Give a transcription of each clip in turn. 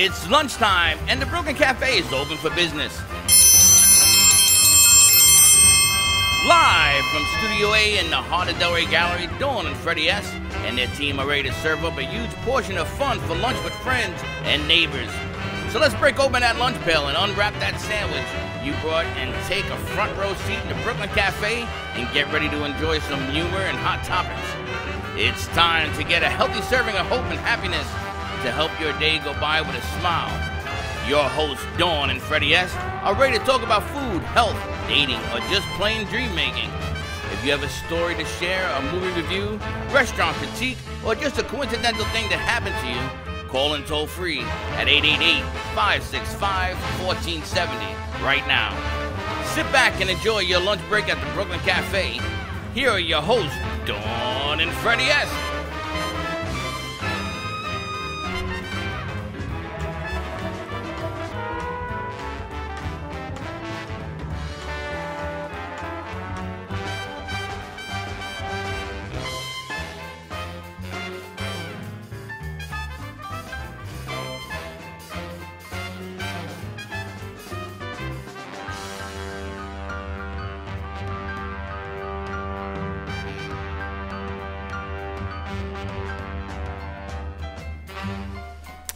It's lunchtime, and the Brooklyn Cafe is open for business. Live from Studio A in the heart of Delray Gallery, Dawn and Freddie S. and their team are ready to serve up a huge portion of fun for lunch with friends and neighbors. So let's break open that lunch pail and unwrap that sandwich you brought and take a front row seat in the Brooklyn Cafe and get ready to enjoy some humor and hot topics. It's time to get a healthy serving of hope and happiness to help your day go by with a smile. Your hosts, Dawn and Freddie S., are ready to talk about food, health, dating, or just plain dream making. If you have a story to share, a movie review, restaurant critique, or just a coincidental thing that happened to you, call in toll free at 888-565-1470 right now. Sit back and enjoy your lunch break at the Brooklyn Cafe. Here are your hosts, Dawn and Freddie S.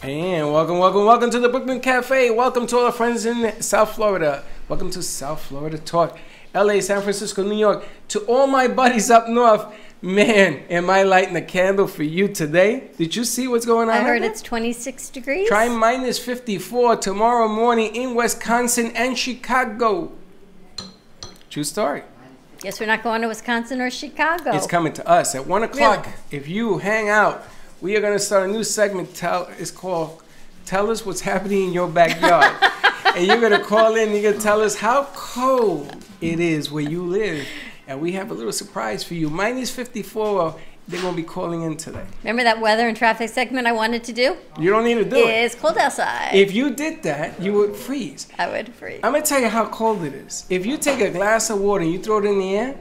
And welcome to the Brooklyn Cafe. Welcome to all our friends in South Florida. Welcome to South Florida Talk. LA, San Francisco, New York. To all my buddies up north, man, am I lighting a candle for you today? Did you see what's going on? I heard it's 26 degrees. Try minus 54 tomorrow morning in Wisconsin and Chicago. True story. Guess we're not going to Wisconsin or Chicago. It's coming to us at 1 o'clock. Really? If you hang out, we are going to start a new segment. It's called Tell Us What's Happening in Your Backyard. And you're going to call in and you're going to tell us how cold it is where you live. And we have a little surprise for you. Minus 54, they're going to be calling in today. Remember that weather and traffic segment I wanted to do? You don't need to do it. It's cold outside. If you did that, you would freeze. I would freeze. I'm going to tell you how cold it is. If you take a glass of water and you throw it in the air,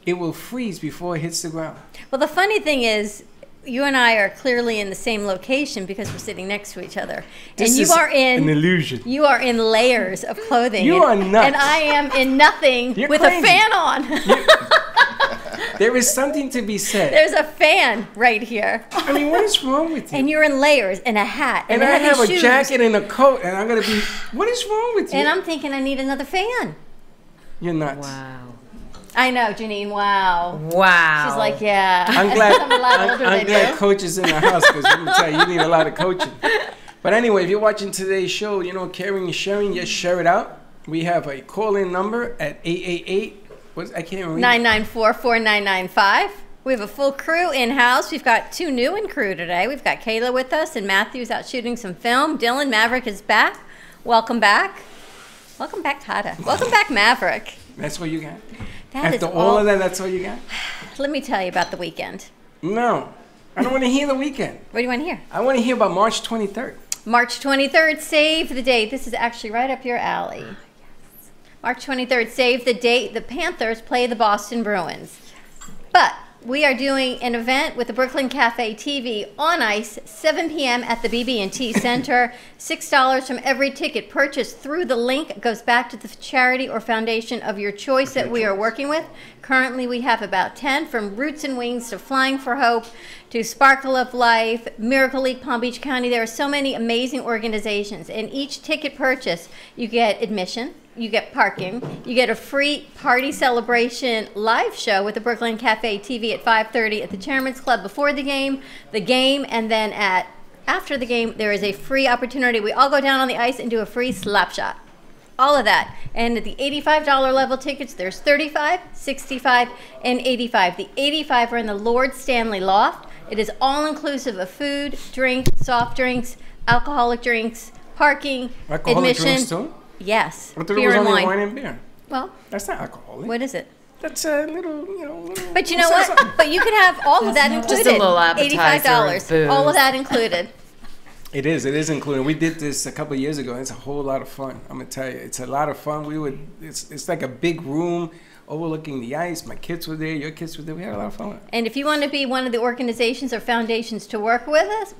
it will freeze before it hits the ground. Well, the funny thing is, you and I are clearly in the same location because we're sitting next to each other. This and you is are in an illusion. You are in layers of clothing. You are nuts. And I am in nothing with crazy. a fan on. There is something to be said. There's a fan right here. I mean, what is wrong with you? And you're in layers and a hat. And I have a jacket and a coat, and I'm going to be, what is wrong with you? And I'm thinking I need another fan. You're nuts. Wow. I know, Janine, wow. Wow. She's like, yeah. I'm glad Coach is in the house because let me tell you, you need a lot of coaching. But anyway, if you're watching today's show, you know, caring and sharing, just share it out. We have a call-in number at 888, I can't even read 994-4995. We have a full crew in-house. We've got two new in crew today. We've got Kayla with us and Matthew's out shooting some film. Dylan Maverick is back. Welcome back. Welcome back, Tata. Welcome back, Maverick. That's what you got? That After all of that, that's all you got? Let me tell you about the weekend. No. I don't want to hear the weekend. What do you want to hear? I want to hear about March 23rd. March 23rd, save the date. This is actually right up your alley. Yes. March 23rd, save the date. The Panthers play the Boston Bruins. But we are doing an event with the Brooklyn Cafe TV on ice, 7 p.m. at the BB&T Center. $6 from every ticket purchased through the link. It goes back to the charity or foundation of your choice that we are working with. Currently, we have about 10, from Roots and Wings to Flying for Hope to Sparkle of Life, Miracle League Palm Beach County. There are so many amazing organizations. And each ticket purchase, you get admission, you get parking, you get a free party celebration live show with the Brooklyn Cafe TV at 5:30 at the Chairman's Club before the game, and then after the game, there is a free opportunity. We all go down on the ice and do a free slap shot. All of that. And at the $85 level tickets, there's $35, $65, and $85. The $85 are in the Lord Stanley Loft. It is all inclusive of food, drink, soft drinks, alcoholic drinks, parking, admission. Drinks too? Yes. I thought it was only wine and beer. Well, that's not alcoholic. What is it? That's a little, little. But you know what? But you can have all of that included. Just a little appetizer. $85. All of that included. It is included. We did this a couple of years ago. And it's a whole lot of fun. I'm gonna tell you, it's a lot of fun. It's like a big room overlooking the ice. My kids were there. Your kids were there. We had a lot of fun. And if you want to be one of the organizations or foundations to work with us,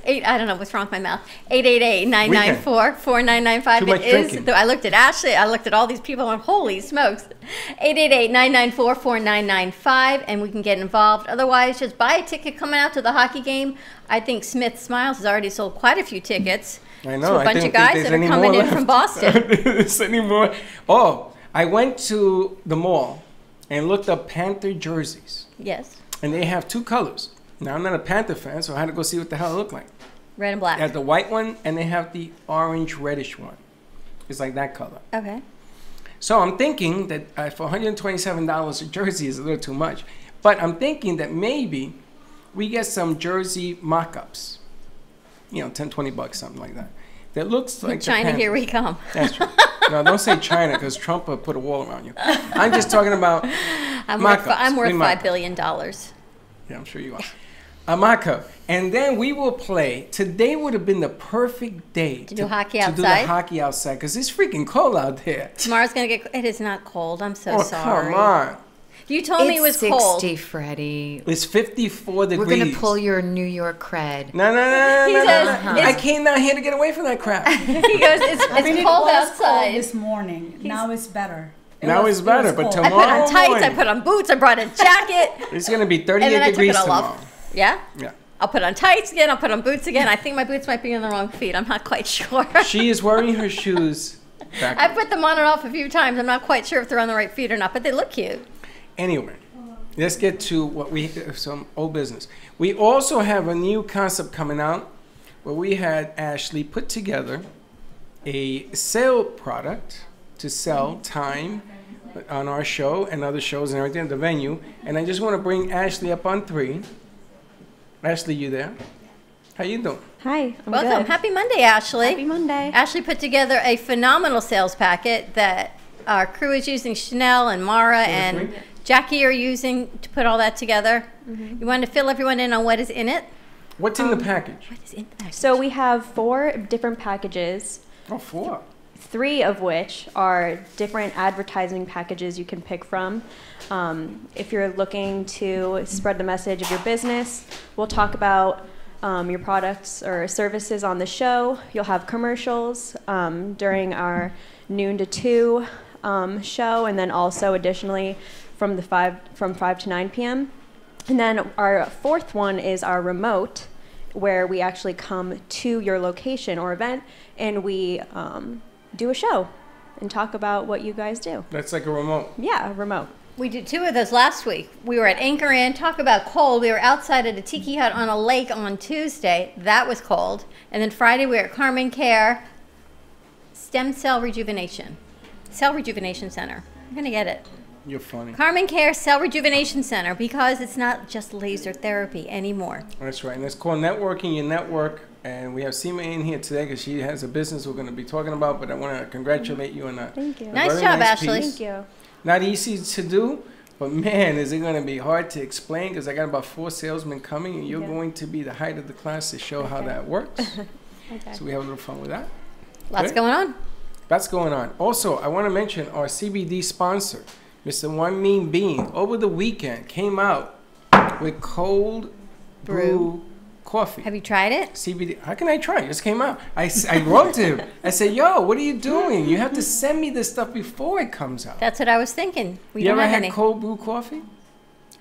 I don't know what's wrong with my mouth. 888-994-4995. Too much drinking. I looked at Ashley. I looked at all these people. And holy smokes! 888-994-4995, and we can get involved. Otherwise, just buy a ticket coming out to the hockey game. I think Smith Smiles has already sold quite a few tickets. I know. To a bunch of guys that are coming in from Boston. There's any more? Oh, I went to the mall and looked up Panther jerseys. Yes. And they have two colors. Now, I'm not a Panther fan, so I had to go see what the hell it looked like. Red and black. They have the white one, and they have the orange reddish one. It's like that color. Okay. So I'm thinking that for $127 a jersey is a little too much. But I'm thinking that maybe we get some jersey mock-ups. You know, 10, 20 bucks, something like that. That looks like China, here we come. That's true. No, don't say China, because Trump will put a wall around you. I'm just talking about mock-ups. I'm worth $5 billion. Yeah, I'm sure you are. A mock-up. And then we will play. Today would have been the perfect day to do hockey outside. To do the hockey outside, because it's freaking cold out there. Tomorrow's going to get... It is not cold. I'm so sorry. Come on. You told me it was cold. It's 60, Freddie. It's 54 degrees. We're going to pull your New York cred. No. I came down here to get away from that crap. He goes, it's cold outside. Cold this morning. Now it's better. It's better, but I tomorrow put on tights, morning, I put on boots, I brought a jacket. It's going to be 38 degrees tomorrow. Yeah? Yeah. I'll put on tights again, I'll put on boots again. I think my boots might be on the wrong feet. I'm not quite sure. She is wearing her shoes backwards. I put them on and off a few times. I'm not quite sure if they're on the right feet or not, but they look cute. Anyway, let's get to some old business. We also have a new concept coming out where we had Ashley put together a sale product to sell time on our show and other shows and everything at the venue. And I just want to bring Ashley up on 3. Ashley, you there? How you doing? Hi, I'm Welcome. good. Happy Monday, Ashley. Happy Monday. Ashley put together a phenomenal sales packet that our crew is using. Chanel and Mara and Jackie are using to put all that together. Mm-hmm. You want to fill everyone in on what is in it? What's in the package? What is in the package? So we have 4 different packages. Oh, 4. 3 of which are different advertising packages you can pick from. If you're looking to spread the message of your business, we'll talk about your products or services on the show. You'll have commercials during our noon to 2 show, and then also additionally from 5 to 9 p.m. And then our 4th one is our remote, where we actually come to your location or event, and we do a show and talk about what you guys do. That's like a remote. Yeah, a remote. We did 2 of those last week. We were at Anchor Inn, talk about cold. We were outside at a tiki hut on a lake on Tuesday. That was cold. And then Friday we were at Carmen Care Stem Cell Rejuvenation. Cell Rejuvenation Center. I'm going to get it. You're funny. Carmen Care Cell Rejuvenation Center, because it's not just laser therapy anymore. That's right. And it's called Networking Your Network. And we have Seema in here today because she has a business we're going to be talking about. But I want to congratulate you on that. Thank you. Nice job, Ashley. Thank you. Not easy to do, but man, is it going to be hard to explain, because I got about 4 salesmen coming, and you're going to be the height of the class to show how that works. Okay. So we have a little fun with that. Lots going on. That's going on. Also, I want to mention our CBD sponsor, Mr. One Mean Bean, over the weekend came out with cold brew coffee. Have you tried it? CBD. How can I try? It just came out. I wrote to him. I said, yo, what are you doing? You have to send me this stuff before it comes out. That's what I was thinking. We You don't ever have had any. cold brew coffee?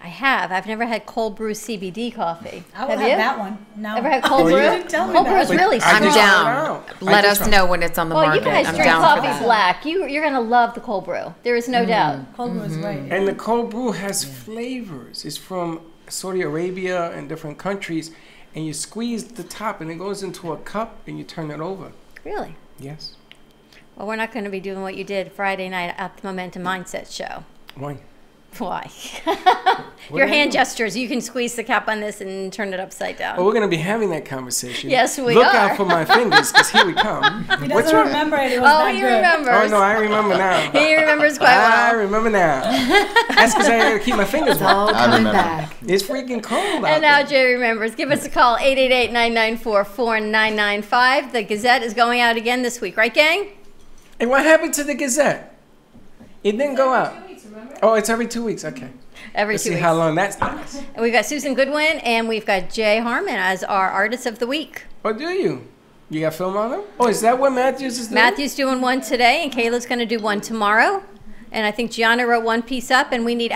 I have. I've never had cold brew CBD coffee. I will have have you? that one. No. Ever had cold brew? You didn't tell me Cold that. brew is But really I I'm strong. just down. found out. Let I us just know when it's on the Well, market. you guys I'm drink down for coffee that. black. You're going to love the cold brew. There is no doubt. Cold brew is great. And the cold brew has flavors. It's from Saudi Arabia and different countries. And you squeeze the top and it goes into a cup and you turn it over. Really? Yes. Well, we're not going to be doing what you did Friday night at the Momentum Mindset show. Why? Why? What Your did I hand do? gestures. You can squeeze the cap on this and turn it upside down. Well, we're going to be having that conversation. Yes, we Look are. out for my fingers, because here we come. He What's doesn't wrong? remember it. It was Oh, that he good. remembers. Oh, no, I remember now. He remembers quite I well. remember now. That's because I got to keep my fingers It's all warm. coming remember. back. It's freaking cold out And now there. Jay remembers. Give us a call, 888-994-4995. The Gazette is going out again this week, right, gang? Hey, what happened to the Gazette? It didn't go out. Oh, it's every 2 weeks. Okay. Every Let's 2 see weeks. how long that lasts. And we've got Susan Goodwin and we've got Jay Harmon as our Artist of the Week. Oh, do you? You got film on them? Oh, is that what Matthews is doing? Matthew's doing one today, and Kayla's going to do one tomorrow. And I think Gianna wrote one piece up, and we need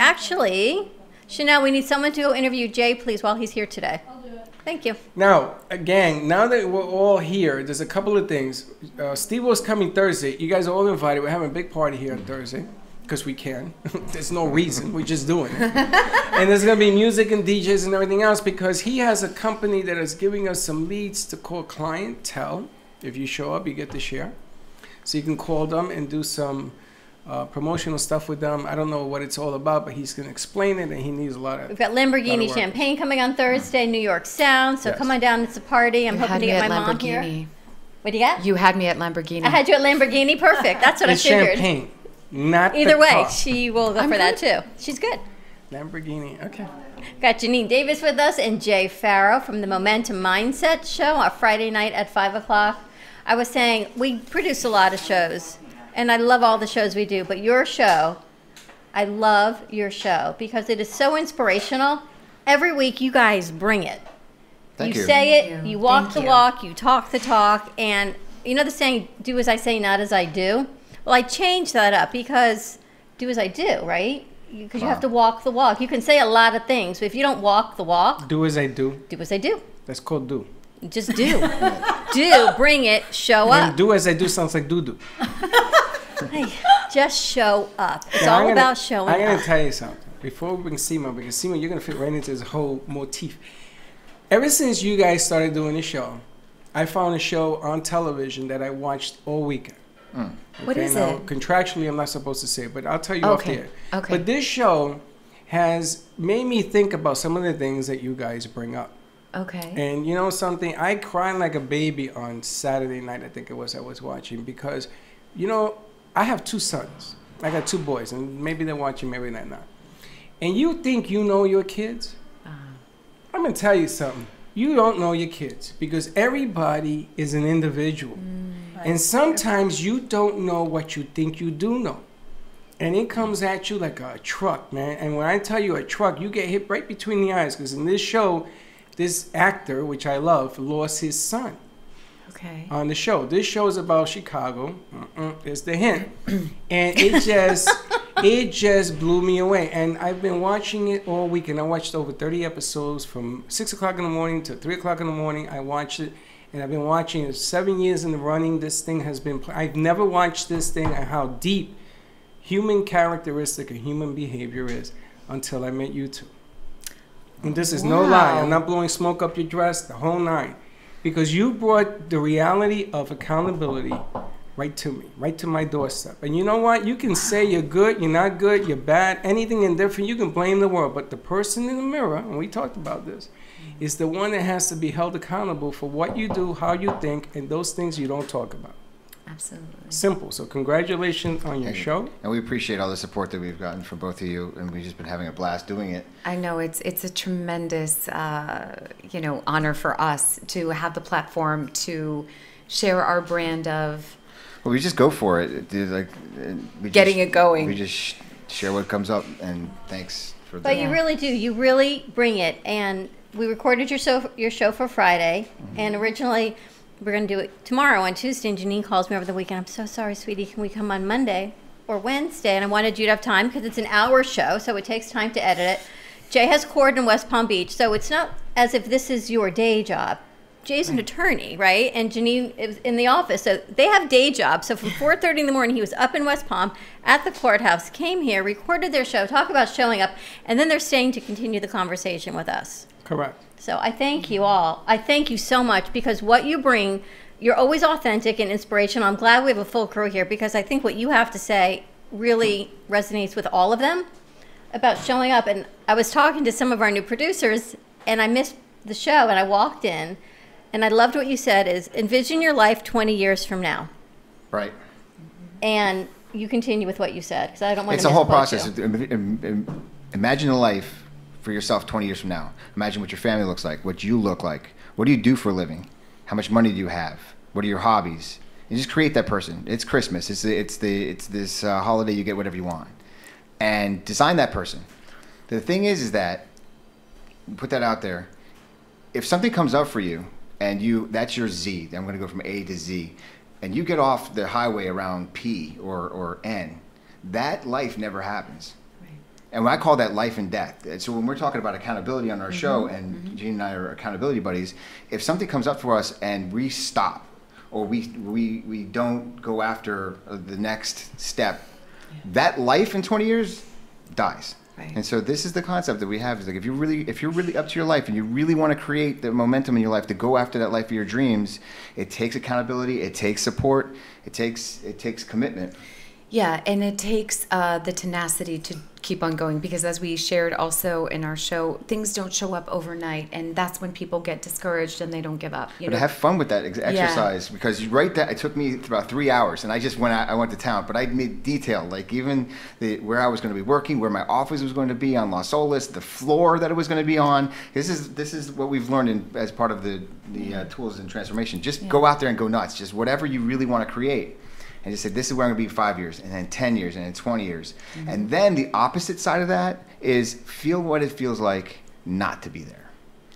Chanel, we need someone to go interview Jay, please, while he's here today. I'll do it. Thank you. Now, gang, now that we're all here, there's a couple of things. Steve was coming Thursday. You guys are all invited. We're having a big party here on Thursday because we can. There's no reason. We're just doing it. And there's going to be music and DJs and everything else because he has a company that is giving us some leads to call clientele. If you show up, you get to share. So you can call them and do some promotional stuff with them. I don't know what it's all about, but he's going to explain it, and he needs a lot of. We've got Lamborghini Champagne coming on Thursday, New York Sound. So come on down. It's a party. I'm hoping to get my mom here. What do you got? You had me at Lamborghini. I had you at Lamborghini. Perfect. That's what I figured. Champagne, not either way. car. She will go for that too. She's good. Lamborghini. Okay. Got Janine Davis with us and Jay Farrow from the Momentum Mindset Show on Friday night at 5 o'clock. I was saying we produce a lot of shows. And I love all the shows we do, but your show, I love your show because it is so inspirational. Every week, you guys bring it. Thank you. You say it, you walk the walk, you talk the talk, and you know the saying, do as I say, not as I do? Well, I changed that up because do as I do, right? Because you have to walk the walk. You can say a lot of things, but if you don't walk the walk. Do as I do. Do as I do. That's called do. Just do. Bring it, show up. Do as I do sounds like doo-doo. Hey, just show up. It's all about showing up. I'm going to tell you something. Before we bring Seema, because Seema, you're going to fit right into this whole motif. Ever since you guys started doing the show, I found a show on television that I watched all weekend. Okay, what is now, it? Contractually, I'm not supposed to say it, but I'll tell you off the air. Okay. But this show has made me think about some of the things that you guys bring up. Okay. And you know something? I cried like a baby on Saturday night, I think it was, I was watching, because, you know, I have 2 sons. I got 2 boys, and maybe they're watching, maybe they're not. And you think you know your kids? I'm going to tell you something. You don't know your kids because everybody is an individual. And sometimes you don't know what you think you do know. And it comes at you like a truck, man. And when I tell you a truck, you get hit right between the eyes because in this show, this actor, which I love, lost his son. Okay. On the show. This show is about Chicago. It's the hint. And it just blew me away. And I've been watching it all week. And I watched over 30 episodes from 6 o'clock in the morning to 3 o'clock in the morning. I watched it. And I've been watching it 7 years in the running. This thing has been, I've never watched this thing and how deep human characteristic and human behavior is until I met you two. And this is no lie. I'm not blowing smoke up your dress, the whole 9. Because you brought the reality of accountability right to me, right to my doorstep. And you know what? You can say you're good, you're not good, you're bad, anything indifferent. You can blame the world. But the person in the mirror, and we talked about this, is the one that has to be held accountable for what you do, how you think, and those things you don't talk about. Absolutely. Simple. So congratulations on your show. And we appreciate all the support that we've gotten from both of you, and we've just been having a blast doing it. I know it's a tremendous, honor for us to have the platform to share our brand of. Well, we just go for it. Getting it going. We just share what comes up, and thanks for that. But you really do. You really bring it. And we recorded your show for Friday, and originally we're going to do it tomorrow on Tuesday, and Janine calls me over the weekend. I'm so sorry, sweetie. Can we come on Monday or Wednesday? And I wanted you to have time because it's an hour show, so it takes time to edit it. Jay has court in West Palm Beach, so it's not as if this is your day job. Jay's an attorney, right? And Janine is in the office, so they have day jobs. So from 4:30 in the morning, he was up in West Palm at the courthouse, came here, recorded their show, talk about showing up, and then they're staying to continue the conversation with us. Correct. So I thank you all. I thank you so much because what you bring, you're always authentic and inspirational. I'm glad we have a full crew here because I think what you have to say really resonates with all of them about showing up. And I was talking to some of our new producers and I missed the show and I walked in and I loved what you said is envision your life 20 years from now. Right. And you continue with what you said because I don't want to It's a whole misquote process. you. Imagine a life for yourself 20 years from now. Imagine what your family looks like, what you look like. What do you do for a living? How much money do you have? What are your hobbies? You just create that person. It's Christmas. It's this holiday. You get whatever you want, and design that person. The thing is that put that out there. If something comes up for you, and that's your Z. I'm going to go from A to Z, and you get off the highway around P or N. That life never happens. And I call that life and death. And so when we're talking about accountability on our show, and Gene and I are accountability buddies, if something comes up for us and we stop, or we don't go after the next step, that life in 20 years dies. Right. And so this is the concept that we have, is like if you're really up to your life and you really want to create the momentum in your life to go after that life of your dreams, it takes accountability, it takes support, it takes commitment. Yeah, and it takes the tenacity to keep on going, because as we shared also in our show, things don't show up overnight, and that's when people get discouraged and they don't give up. But have fun with that exercise, because you write that. It took me about 3 hours, and I just I went to town, but I made detail, like even where I was going to be working, where my office was going to be on Las Olas, the floor that it was going to be on. This is what we've learned as part of the tools and transformation. Just go out there and go nuts. Just whatever you really want to create. And just say, this is where I'm going to be in 5 years, and then 10 years, and then 20 years. And then the opposite side of that is feel what it feels like not to be there.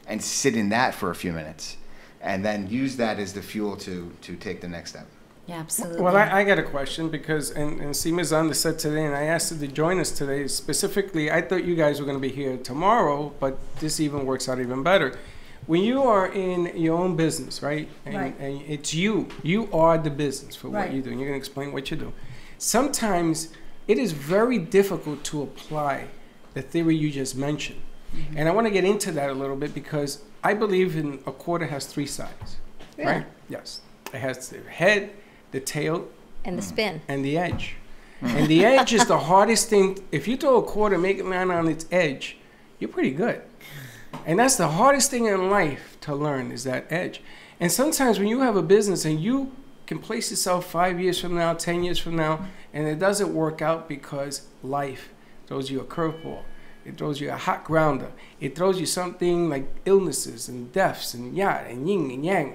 And sit in that for a few minutes. And then use that as the fuel to take the next step. Yeah, absolutely. Well, I got a question, because, and Seema's on the set today, and I asked her to join us today. Specifically, I thought you guys were going to be here tomorrow, but this even works out even better. When you are in your own business, right? And it's you are the business for what you do. And you're going to explain what you do. Sometimes it is very difficult to apply the theory you just mentioned. And I want to get into that a little bit, because I believe in a quarter has 3 sides, right? Yes. It has the head, the tail, and the spin. And the edge. And the edge is the hardest thing. If you throw a quarter, make it land on its edge, you're pretty good. And that's the hardest thing in life to learn, is that edge. And sometimes when you have a business and you can place yourself 5 years from now, 10 years from now, and it doesn't work out because life throws you a curveball. It throws you a hot grounder. It throws you something like illnesses and deaths and and yin and yang.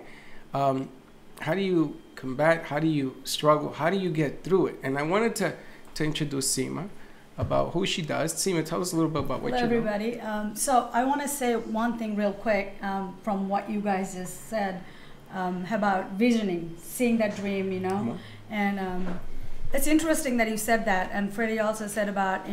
How do you combat? How do you struggle? How do you get through it? And I wanted to introduce Seema, about who she does. Seema, tell us a little bit about what you do. Hello, everybody. So I want to say one thing real quick from what you guys just said about visioning, seeing that dream, you know. And it's interesting that you said that. And Freddie also said about,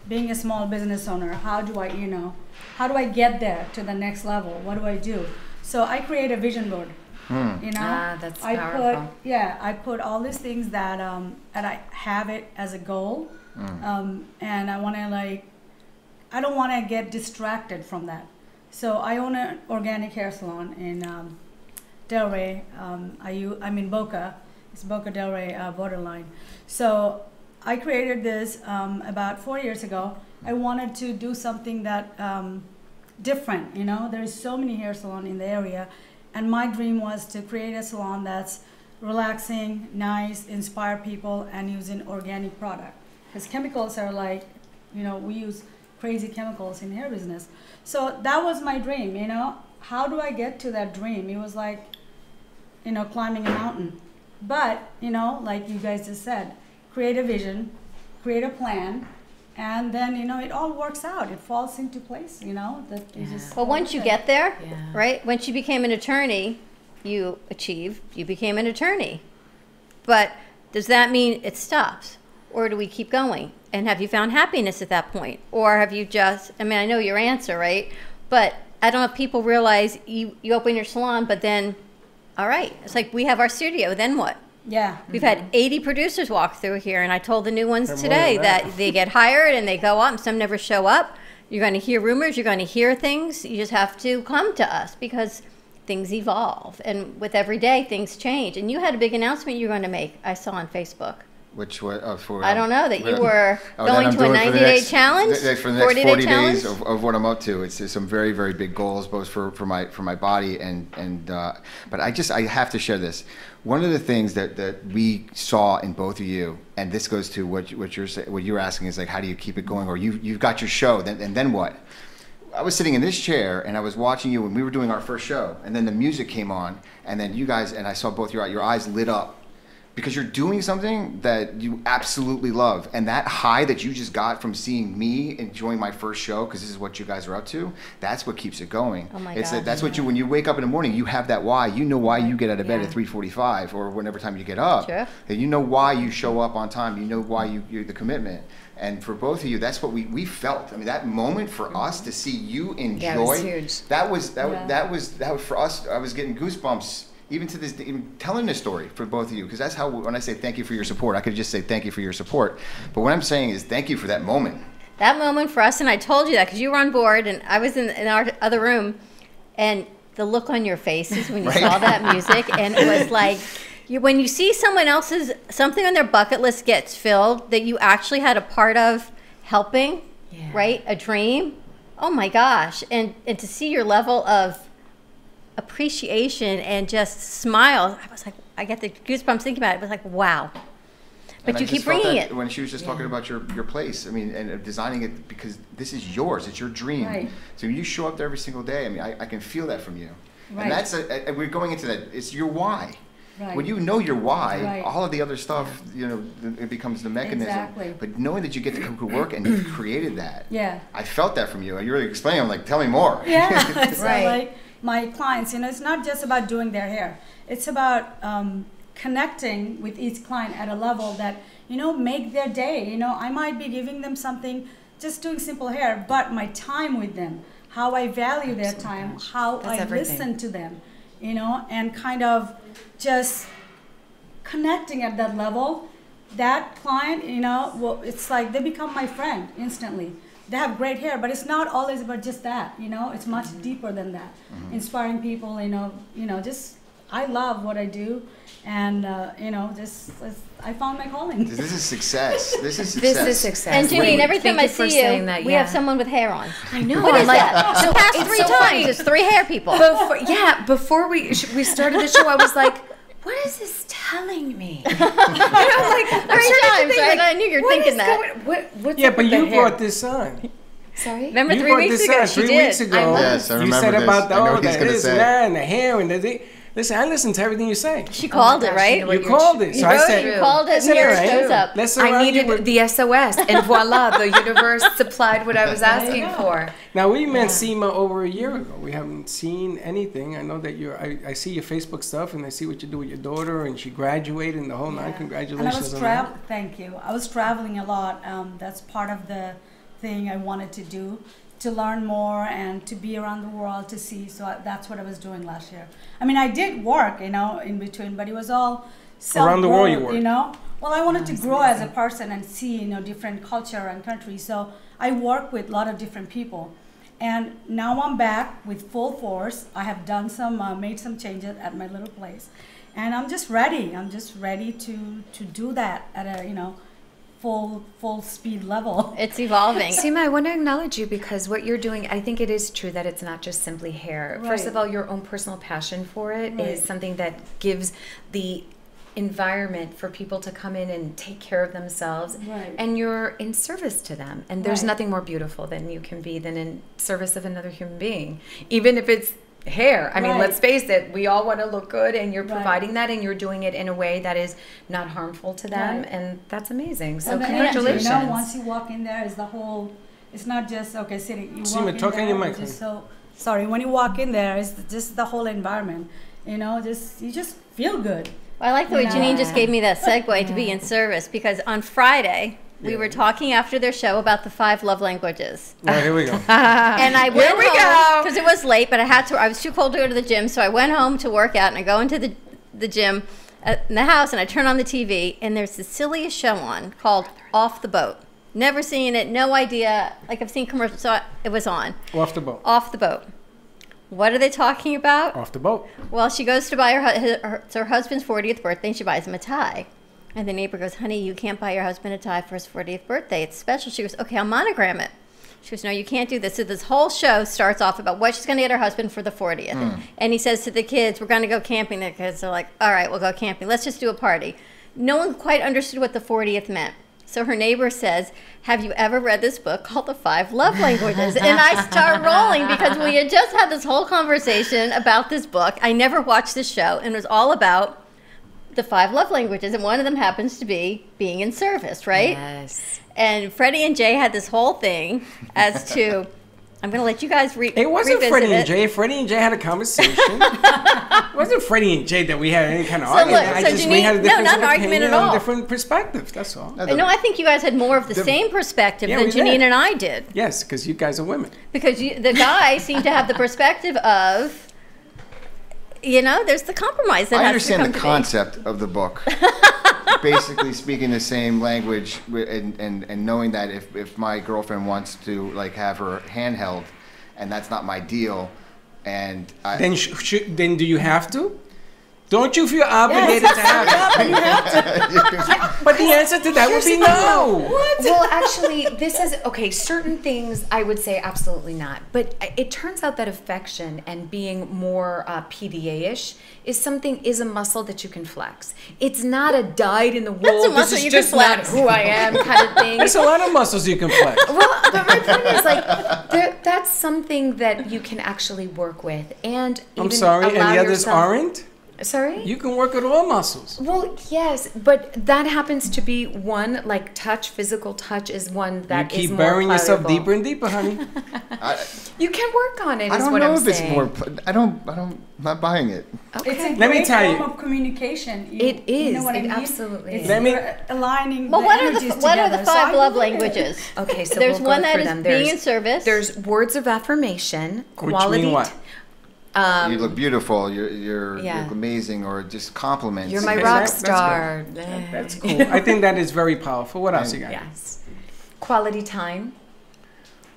being a small business owner. How do I get there to the next level? What do I do? So I create a vision board. That's powerful. I put all these things that I have it as a goal. And I want to I don't want to get distracted from that. So I own an organic hair salon in Delray. I'm in Boca. It's Boca Delray borderline. So I created this about 4 years ago. I wanted to do something that different. There's so many hair salons in the area, and my dream was to create a salon that's relaxing, nice, inspire people, and using organic product. Because chemicals are we use crazy chemicals in hair business. So that was my dream, How do I get to that dream? It was like, climbing a mountain. But, like you guys just said, create a vision, create a plan, and then, it all works out. It falls into place, that you just... Well, once you get there, right? Once you became an attorney, you became an attorney. But does that mean it stops? Or do we keep going? And have you found happiness at that point? Or have you just, I know your answer, right? But I don't know if people realize you open your salon, but then, all right, it's like we have our studio, then what? Yeah. We've had 80 producers walk through here, and I told the new ones today that they get hired and they go up, and some never show up. You're going to hear rumors, you're going to hear things. You just have to come to us, because things evolve. And with every day, things change. And you had a big announcement you were going to make, I saw on Facebook. Which was for? I don't know, that you were going to a 90-day challenge, for the next 40 days of what I'm up to. It's some very, very big goals, both for my body and but I have to share this. One of the things that we saw in both of you, and this goes to what you're asking, is like, how do you keep it going? Or you've got your show, and then what? I was sitting in this chair and I was watching you when we were doing our first show, and then the music came on, and then you guys, and I saw both your eyes lit up. because you're doing something that you absolutely love, and that high that you just got from seeing me enjoying my first show, because this is what you guys are up to, that's what keeps it going. Oh my It's God. that's what you, when you wake up in the morning, you have that why. You know why you get out of bed at 3:45 or whenever time you get up. Sure. And you know why you show up on time. You know why you're the commitment. And for both of you, that's what we felt. I mean, that moment for us to see you enjoy, Yeah, it was huge. that was for us. I was getting goosebumps even to this, even telling this story for both of you, because that's how, when I say thank you for your support, I could just say thank you for your support. But what I'm saying is thank you for that moment. That moment for us, and I told you that because you were on board, and I was in our other room, and the look on your faces when you Right. saw that music, and it was like, when you see someone else's, something on their bucket list gets filled that you actually had a part of helping, right? A dream. Oh my gosh. And to see your level of appreciation and just smile, I was like, I get the goosebumps thinking about it. It was like, wow. But And you I keep just felt bringing that it. when she was just talking about your place, I mean, and designing it, because this is yours, it's your dream. Right. So you show up there every single day. I mean, I can feel that from you. Right. And that's and we're going into that. It's your why. Right. When you know your why, Right. all of the other stuff, it becomes the mechanism. Exactly. But knowing that you get to come to work and you've created that, Yeah. I felt that from you. And you really explained. I'm like, tell me more. Yeah. So Right. like my clients, it's not just about doing their hair. It's about connecting with each client at a level that, make their day. I might be giving them something, just doing simple hair, but my time with them, how I value their time, how That's I everything. listen to them, and kind of just connecting at that level. That client, it's like they become my friend instantly. They have great hair, but it's not always about just that, it's much deeper than that. Inspiring people, just, I love what I do, and, I found my calling. This is success. This is success. This is success. And Janine, every time Thank I you for see you, saying that, we yeah. have someone with hair on. I know. What is I'm like, that? The past it's 3 so times, funny. it's 3 hair people. Before we started the show, I was like, what is this telling me? I'm like, Three times, right? I knew you were thinking that. What's Yeah, up but with the you hair? brought this on. Sorry? Remember You 3 brought weeks this ago? on She 3 did. weeks ago. Yes, I You remember said this. about I know all what he's that gonna this say. and that and the hair and the. Listen, I listen to everything you say. She called my it, gosh, right? you know what You you're called it. You So I wrote said, it, you called it, and said, here all it right, shows up. let's I surround you needed with- the SOS, and voila, the universe supplied what I was asking for. Now we met Seema over a year ago. We haven't seen anything. I know that I see your Facebook stuff and I see what you do with your daughter, and she graduated and the whole nine. And I Congratulations was on that. Thank you. I was traveling a lot. That's part of the thing I wanted to do, to learn more and to be around the world to see. So that's what I was doing last year. I mean, I did work, in between, but it was all Around the world you self-growth, worked. Well, I wanted to grow as a person and see, different culture and countries. So I work with a lot of different people. And now I'm back with full force. I have done made some changes at my little place. And I'm just ready. I'm just ready to do that at a, full speed level. It's evolving. Seema, I want to acknowledge you because what you're doing, I think it is true that it's not just simply hair. First Right. of all, your own personal passion for it Right. is something that gives the environment for people to come in and take care of themselves, Right. and you're in service to them, and there's Right. nothing more beautiful than you can be than in service of another human being, even if it's hair. I mean, Right. let's face it, we all want to look good, and you're Right. providing that, and you're doing it in a way that is not harmful to them, Right. and that's amazing. So And the energy, congratulations. once you walk in there, is the whole. It's not just sitting. You Seema, walk in talk on there, your mic, it's just so sorry. When you walk in there, it's just the whole environment. You just feel good. Well, I like the way Yeah. Janine just gave me that segue to be in service, because on Friday we were talking after their show about the 5 love languages. All right, here we go. And I went we home go. because it was late, but I was too cold to go to the gym, so I went home to work out, and I go into the gym in the house, and I turn on the TV, and there's the silliest show on called Off the Boat. Never seen it, no idea. Like, I've seen commercials, so it was on. Off the boat. Off the Boat. What are they talking about? Off the boat. Well, she goes to buy it's her husband's 40th birthday, and she buys him a tie. And the neighbor goes, honey, you can't buy your husband a tie for his 40th birthday. It's special. She goes, okay, I'll monogram it. She goes, no, you can't do this. So this whole show starts off about what she's going to get her husband for the 40th. And he says to the kids, we're going to go camping. The kids are like, all right, we'll go camping. Let's just do a party. No one quite understood what the 40th meant. So her neighbor says, have you ever read this book called The 5 Love Languages? And I start rolling because we had just had this whole conversation about this book. I never watched this show, and it was all about the 5 love languages, and one of them happens to be being in service, right? Yes. And Freddie and Jay had this whole thing as to, I'm going to let you guys It wasn't revisit Freddie and it. Jay. Freddie and Jay had a conversation. It wasn't Freddie and Jay that we had any kind of argument. look, I so just Janine- we had a no, difference not of an argument opinion at and all. a different perspective. That's all. No, I think you guys had more of the same perspective Yeah, than we did. Janine and I did. Yes, because you guys are women. Because the guy seemed to have the perspective of, there's the compromise that I has understand to the come concept of the book. Basically speaking the same language and knowing that if my girlfriend wants to like have her handheld and that's not my deal, and Then then do you have to? Don't you feel obligated to have it? But the answer to that would be no. Well, actually, this is okay. Certain things I would say absolutely not. But it turns out that affection and being more PDA-ish is a muscle that you can flex. It's not a dyed in the wool. That's a muscle this is you can just not flex. who I am kind of thing. There's a lot of muscles you can flex. Well, but my point is that's something that you can actually work with, and even I'm sorry, and allow the others yourself- aren't? Sorry? You can work with all muscles. Well, yes, but that happens to be one, like touch, physical touch is one that You is keep more burying yourself pliable. deeper and deeper, honey. You can work on it, I is don't what know I'm if it's saying. more. I'm not buying it. It's a Okay. Let me great tell form you. of communication. It You know is. what I It mean? absolutely It's is. Let me- aligning Well, the what are energies the what are the together. So 5 I love believe it. languages? Okay, so There's we'll one go that through is them. being in service. There's words of affirmation, Which quality. mean what? You look beautiful. You're Yeah. amazing, or just compliments. You're my Okay, rock that's good. star. That's cool. I think that is very powerful. What else you got? Yes. Quality time.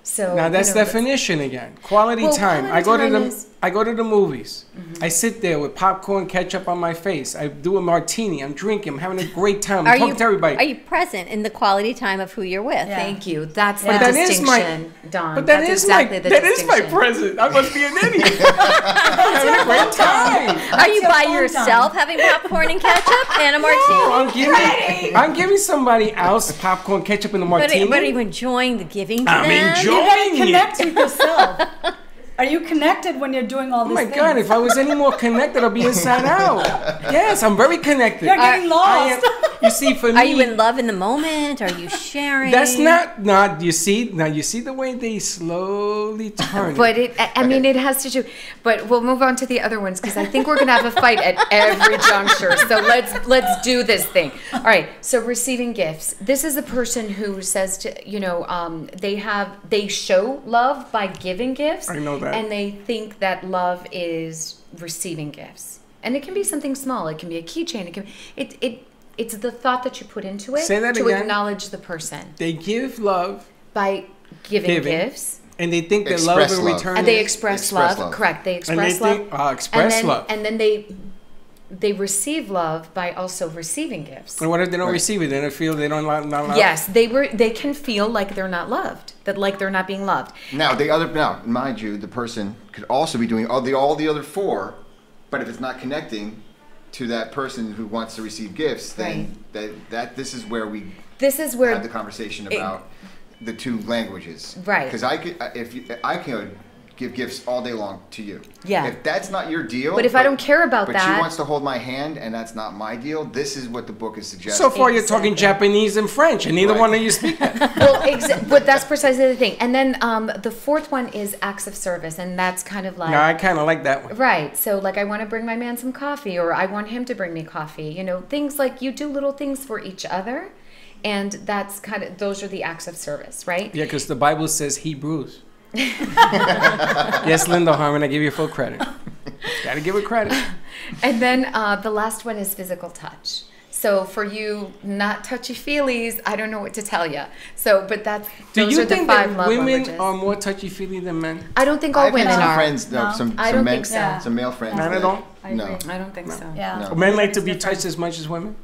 So Now that's you know, definition again. Quality Well, time. quality time is- I go to the movies. I sit there with popcorn, ketchup on my face. I do a martini. I'm drinking. I'm having a great time. I'm talking to everybody. Are you present in the quality time of who you're with? Yeah. Thank you. That's But the that is my- distinction, Dawn. but that That's is exactly my the that is my distinction. present. I must be an idiot. I'm having a great time. Are you your by phone yourself having popcorn and ketchup and a martini? No, I'm giving somebody else popcorn, ketchup, and a martini. But are you enjoying the giving to I'm them? You gotta enjoying connect it. with yourself. Are you connected when you're doing all Oh these my things? God! If I was any more connected, I'd be inside out. Yes, I'm very connected. You're getting lost. You see, for me, Are you in love in the moment? Are you sharing? that's not. You see now. You see the way they slowly turn. But I mean, it has to do. But we'll move on to the other ones because I think we're gonna have a fight at every juncture. So let's do this thing. All right. So receiving gifts. This is a person who says to they show love by giving gifts. I know that. And they think that love is receiving gifts, and it can be something small. It can be a keychain. It can it's the thought that you put into it Say that to again. acknowledge the person They give love, by giving gifts. and they think that Express love in love. return. And they is- express Express love. love. Correct. They and express they love. think express and then, love. And then they receive love by also receiving gifts. And what if they don't Right. receive it? Then they feel they don't not love. Yes, they can feel like they're not loved. That like they're not being loved. Now, mind you, the person could also be doing all the other 4, but if it's not connecting to that person who wants to receive gifts, then this is where we This is where have the conversation about the 2 languages. Right. Because I could give gifts all day long to you. Yeah. If that's not your deal. But if I don't care about but that- she wants to hold my hand, and that's not my deal. This is what the book is suggesting. So far, you're talking Exactly. Japanese and French, and neither Right. one of you speak that. but that's precisely the thing. And then the 4th one is acts of service, and that's kind of like No, I kind of like that one. right. So like I want to bring my man some coffee, or I want him to bring me coffee. You know, things like you do little things for each other, and that's kind of those are the acts of service, right? Yeah, because the Bible says Hebrews. Yes, Linda Harmon, I give you full credit. Got to give her credit. And then the last one is physical touch. So for you not touchy-feelies, I don't know what to tell you. So, but Do those you are the think 5 that love women languages. are more touchy-feely than men? I don't think all I've had women some are. friends, No. some I don't men, think so. Yeah. some male friends. Not at that- all? I No. agree. I don't think so. Yeah. No. Men like to be touched as much as women?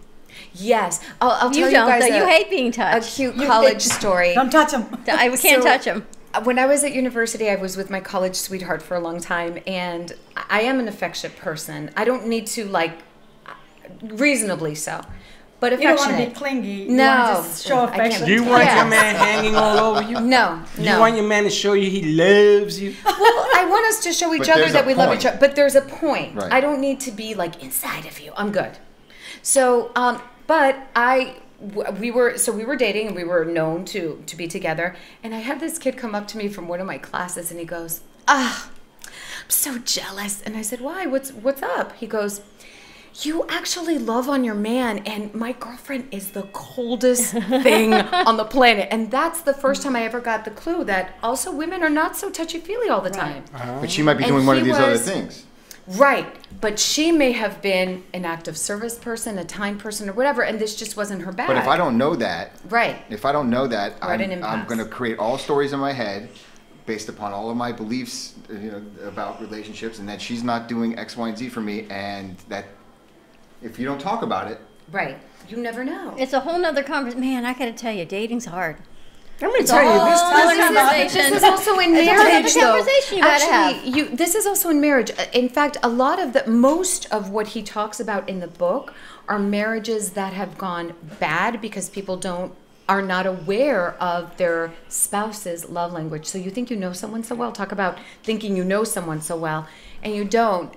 Yes, I'll tell You you don't, guys though. You a hate being a touched. cute college story. Don't touch them. I can't So- touch them. When I was at university, I was with my college sweetheart for a long time, and I am an affectionate person. I don't need to reasonably so, but You don't want affectionate. to be clingy. You No. want to just show I can't. affection. Do you want Yes. your man hanging all over you? No, no. You want your man to show you he loves you? Well, I want us to show each But other there's that a we love point. each other, but there's a point. Right. I don't need to be like inside of you. I'm good. So, but we were dating and we were known to be together. And I had this kid come up to me from one of my classes and he goes, I'm so jealous. And I said, why? What's up? He goes, you actually love on your man, and my girlfriend is the coldest thing on the planet. And that's the first time I ever got the clue that also women are not so touchy-feely all the time. But she might be doing one of these other things. Right. But she may have been an active service person, a time person, or whatever, and this just wasn't her bag. But if I don't know that, right. If I don't know that, I'm going to create all stories in my head based upon all of my beliefs, about relationships, and that she's not doing X, Y, and Z for me, and that if you don't talk about it, right, you never know. It's a whole nother conversation. Man, I gotta tell you, dating's hard. Let me tell you, this is also in marriage, though. Conversation you gotta have. This is also in marriage. In fact, most of what he talks about in the book are marriages that have gone bad because people are not aware of their spouse's love language. So you think you know someone so well. Talk about thinking you know someone so well, and you don't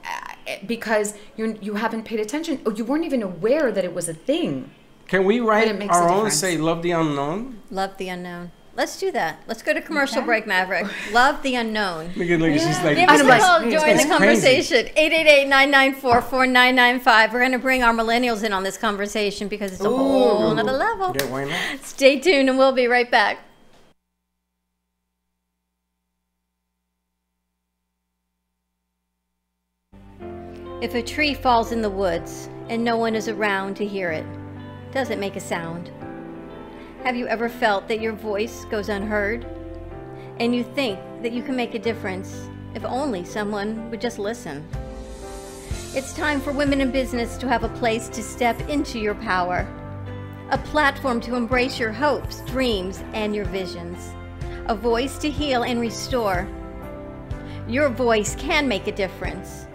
because you haven't paid attention, or you weren't even aware that it was a thing. Can we write our own, say, love the unknown? Love the unknown. Let's do that. Let's go to commercial break, Maverick. Love the unknown. Look at she's like, give us a call, join the conversation. 888-994-4995. We're going to bring our millennials in on this conversation because it's a whole nother level. Yeah, why not? Stay tuned and we'll be right back. If a tree falls in the woods and no one is around to hear it, does it make a sound? Have you ever felt that your voice goes unheard? And you think that you can make a difference if only someone would just listen? It's time for women in business to have a place to step into your power, a platform to embrace your hopes, dreams, and your visions, a voice to heal and restore. Your voice can make a difference.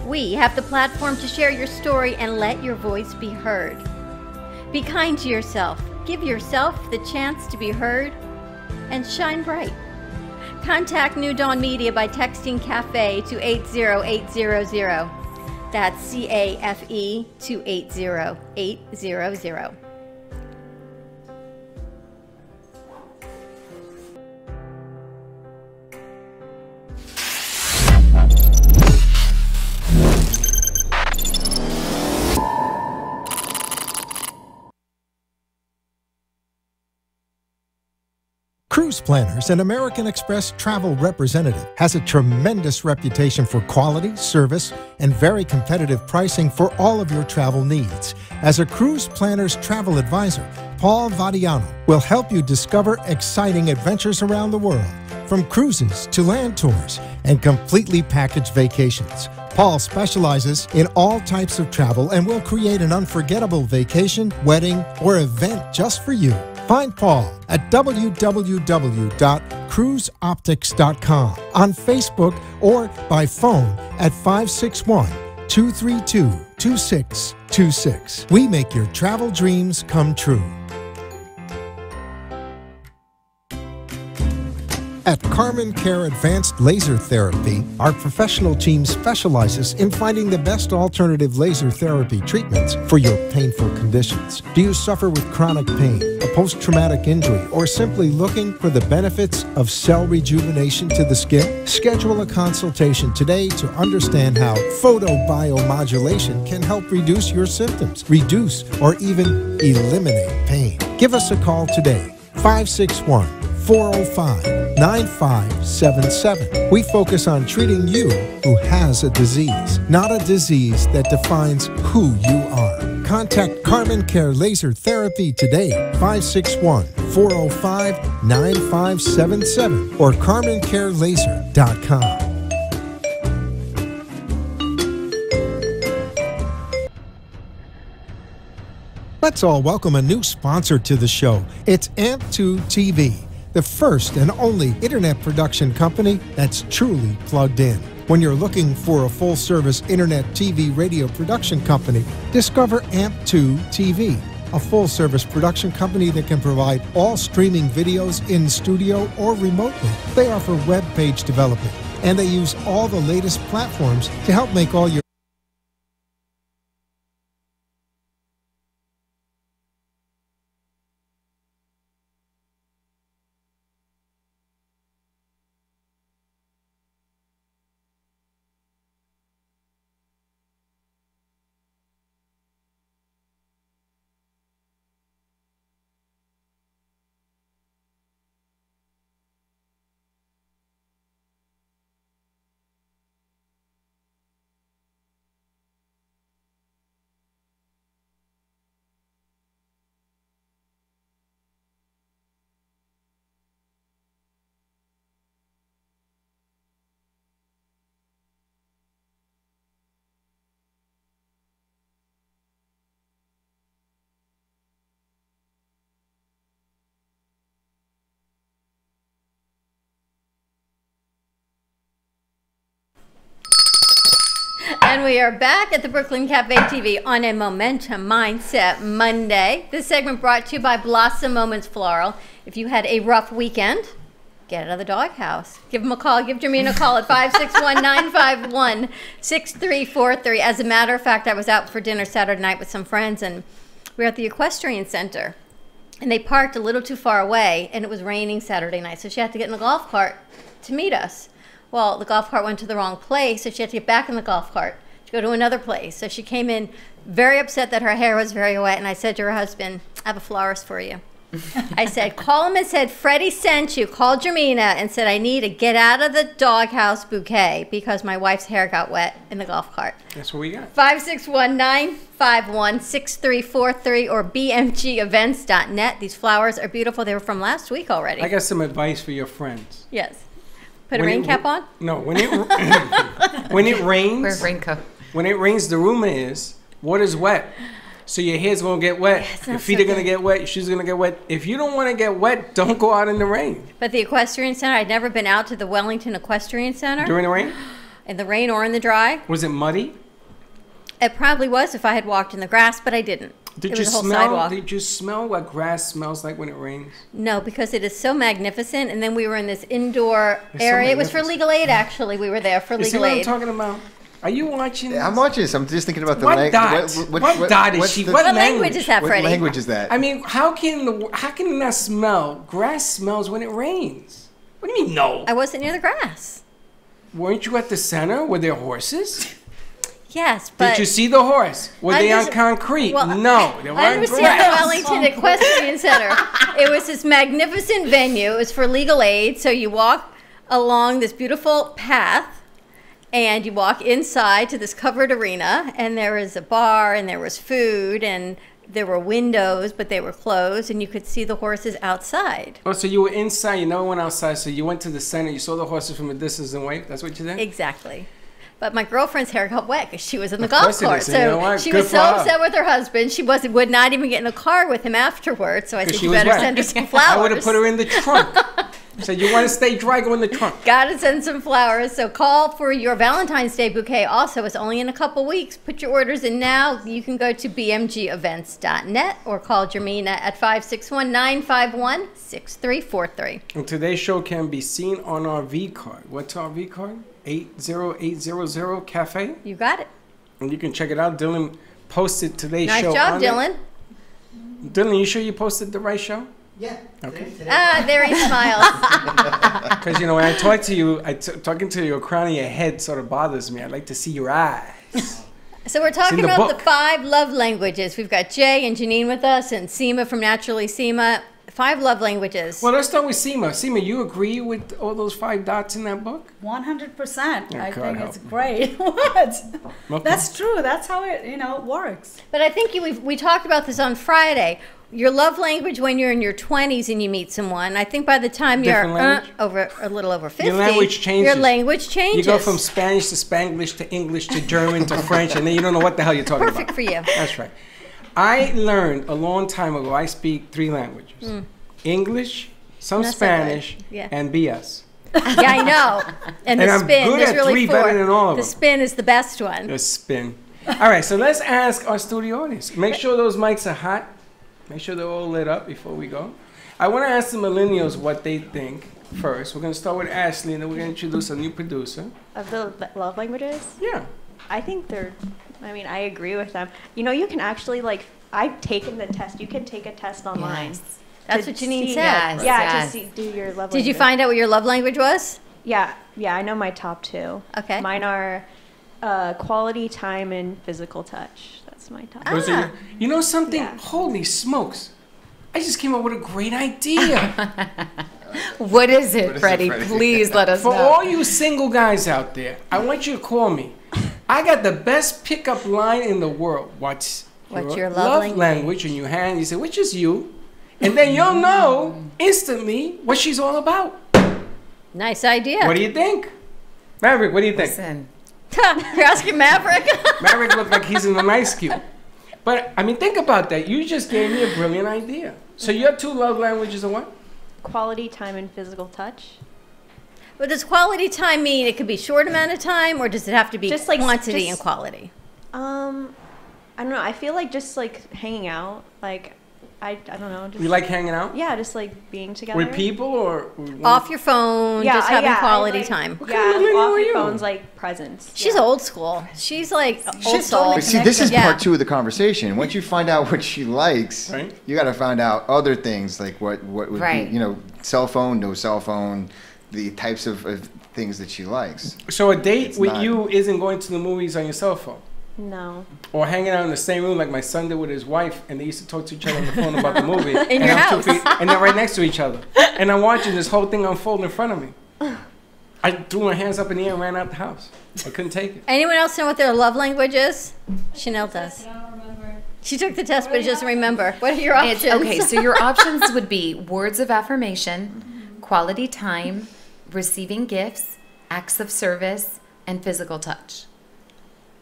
We have the platform to share your story and let your voice be heard. Be kind to yourself. Give yourself the chance to be heard and shine bright. Contact New Dawn Media by texting CAFE to 80800. That's CAFE to 80800. Cruise Planners, an American Express travel representative, has a tremendous reputation for quality, service, and very competitive pricing for all of your travel needs. As a Cruise Planners travel advisor, Paul Vadiano will help you discover exciting adventures around the world, from cruises to land tours and completely packaged vacations. Paul specializes in all types of travel and will create an unforgettable vacation, wedding, or event just for you. Find Paul at www.cruiseoptics.com, on Facebook, or by phone at 561-232-2626. We make your travel dreams come true. At Carmen Care Advanced Laser Therapy, our professional team specializes in finding the best alternative laser therapy treatments for your painful conditions. Do you suffer with chronic pain, a post-traumatic injury, or simply looking for the benefits of cell rejuvenation to the skin? Schedule a consultation today to understand how photobiomodulation can help reduce your symptoms, reduce or even eliminate pain. Give us a call today, 561-405-9577. We focus on treating you who has a disease, not a disease that defines who you are. Contact Carmen Care Laser Therapy today, 561-405-9577 or carmencarelaser.com. Let's all welcome a new sponsor to the show. It's AMP2 TV, the first and only internet production company that's truly plugged in. When you're looking for a full-service internet TV radio production company, discover AMP2 TV, a full-service production company that can provide all streaming videos in studio or remotely. They offer web page development, and they use all the latest platforms to help make all your And we are back at the Brooklyn Cafe TV on a Momentum Mindset Monday. This segment brought to you by Blossom Moments Floral. If you had a rough weekend, get out of the doghouse. Give them a call. Give Jermaine a call at 561-951-6343. As a matter of fact, I was out for dinner Saturday night with some friends, and we were at the Equestrian Center. And they parked a little too far away, and it was raining Saturday night, so she had to get in the golf cart to meet us. Well, the golf cart went to the wrong place, so she had to get back in the golf cart to go to another place. So she came in very upset that her hair was very wet, and I said to her husband, I have a florist for you. I said, call him and said, Freddie sent you. Call Jermina and said, I need a get out of the doghouse bouquet because my wife's hair got wet in the golf cart. That's what we got. 561-951-6343 or bmgevents.net. These flowers are beautiful. They were from last week already. I got some advice for your friends. Yes. Put a rain cap on? No, when it when it rains, Wear a raincoat. when it rains, the rumor is water's wet. So your hair's gonna get wet. Your feet are gonna get wet. Your shoes are gonna get wet. If you don't want to get wet, don't go out in the rain. But the Equestrian Center, I'd never been out to the Wellington Equestrian Center. During the rain? In the rain or in the dry. Was it muddy? It probably was if I had walked in the grass, but I didn't. Did It you was a whole smell? sidewalk. Did you smell what grass smells like when it rains? No, because it is so magnificent. And then we were in this indoor It's so area. It was for magnificent. legal aid, actually. We were there for You see legal what I'm aid. talking about? Are you watching? I'm watching this. I'm just thinking about the What dot? What dot is what's she? the- What What language is that, What Freddie? language is that? I mean, how can it not smell? Grass smells when it rains. What do you mean no? I wasn't near the grass. Weren't you at the center? Were there horses? Yes, but Did you see the horse? Were they on just- concrete? well, no, they were I on understand grass. the Wellington Equestrian Center. It was this magnificent venue. It was for legal aid. So you walk along this beautiful path and you walk inside to this covered arena, and there was a bar and there was food and there were windows, but they were closed, and you could see the horses outside. Oh, so you were inside. You never went outside. So you went to the center. You saw the horses from a distance and waved. That's what you did? Exactly. But my girlfriend's hair got wet because she was in the Of golf course it cart. is, and you know So what? she Good was so for her. upset with her husband. She would not even get in a car with him afterwards. So I 'Cause said, she you was better wet. send her some flowers. I would have put her in the trunk. Said, you want to stay dry, go in the trunk. Gotta send some flowers. So call for your Valentine's Day bouquet. Also, it's only in a couple weeks. Put your orders in now. You can go to bmgevents.net or call Jermina at 561-951-6343. And today's show can be seen on our V card. What's our V card? 80800 Cafe. You got it. And you can check it out. Dylan posted today's Nice show. job, on it. Dylan. Dylan, you sure you posted the right show? Yeah. Okay. Ah, there he smiles. Because, you know, when I talk to you, talking to your crown of your head sort of bothers me. I like to see your eyes. So we're talking the about book. the 5 love languages. We've got Jay and Janine with us and Seema from Naturally Seema. 5 love languages. Well, let's start with Seema. Seema, you agree with all those 5 dots in that book? 100%. Oh, I God think help it's me. great. What? Okay. That's true. That's how it, works. But I think we talked about this on Friday. Your love language when you're in your 20s and you meet someone. I think by the time Different you're language? over a little over 50, Your language changes. Your language changes. You go from Spanish to Spanglish to English to German to French, and then you don't know what the hell you're talking Perfect about. for you. That's right. I learned a long time ago, I speak 3 languages. English, some That's not Spanish, good. Yeah. and BS. Yeah, I know. And the And I'm spin, good there's at really 3 4. better than all of The them. spin is the best one. The spin. All right, so let's ask our studio audience. Make sure those mics are hot. Make sure they're all lit up before we go. I want to ask the millennials what they think first. We're going to start with Ashley, and then we're going to introduce a new producer. Of the love languages? Yeah. I think I agree with them. You can actually, I've taken the test. You can take a test online. Yes. That's to what Janine see- said. Yes. Yeah, to do your love Did you language. find out what your love language was? Yeah, I know my top 2. Okay. Mine are quality time and physical touch. That's my top. Those are you know something? Yeah. Holy smokes. I just came up with a great idea. What is it, What is it, Freddie? Freddie? Please let us For know. all you single guys out there, I want you to call me. I got the best pickup line in the world. What's your love language? And you say, which is you? And then you'll know instantly what she's all about. Nice idea. What do you think? Maverick, what do you think? Listen, You're asking Maverick? Maverick looked like he's in an ice cube. But, I mean, think about that. You just gave me a brilliant idea. So your 2 love languages are what? Quality time and physical touch. But does quality time mean it could be short amount of time, or does it have to be Just like quantity and quality? I don't know. I feel like just like hanging out, like I don't know. Just, You like hanging out Yeah, just like being together. with people or Off your phone, just having quality time. Yeah, kind of millennial off are your you? phone's like presence. She's yeah. old school. She's like old She's soul. totally But see, this is Yeah. part 2 of the conversation. Once you find out what she likes, Right. you got to find out other things like what would Right. be, you know, cell phone, no cell phone, the types of things that she likes. So a date It's with not- you isn't going to the movies on your cell phone, No. or hanging out in the same room like my son did with his wife, and they used to talk to each other on the phone about the movie. In and your I'm 2 house. feet- and they're right next to each other, and I'm watching this whole thing unfold in front of me. I threw my hands up in the air and ran out the house. I couldn't take it. Anyone else know what their love language is? Chanel does. She took the test, but she doesn't remember. What are your options? Okay, so your options would be words of affirmation, quality time, receiving gifts, acts of service, and physical touch.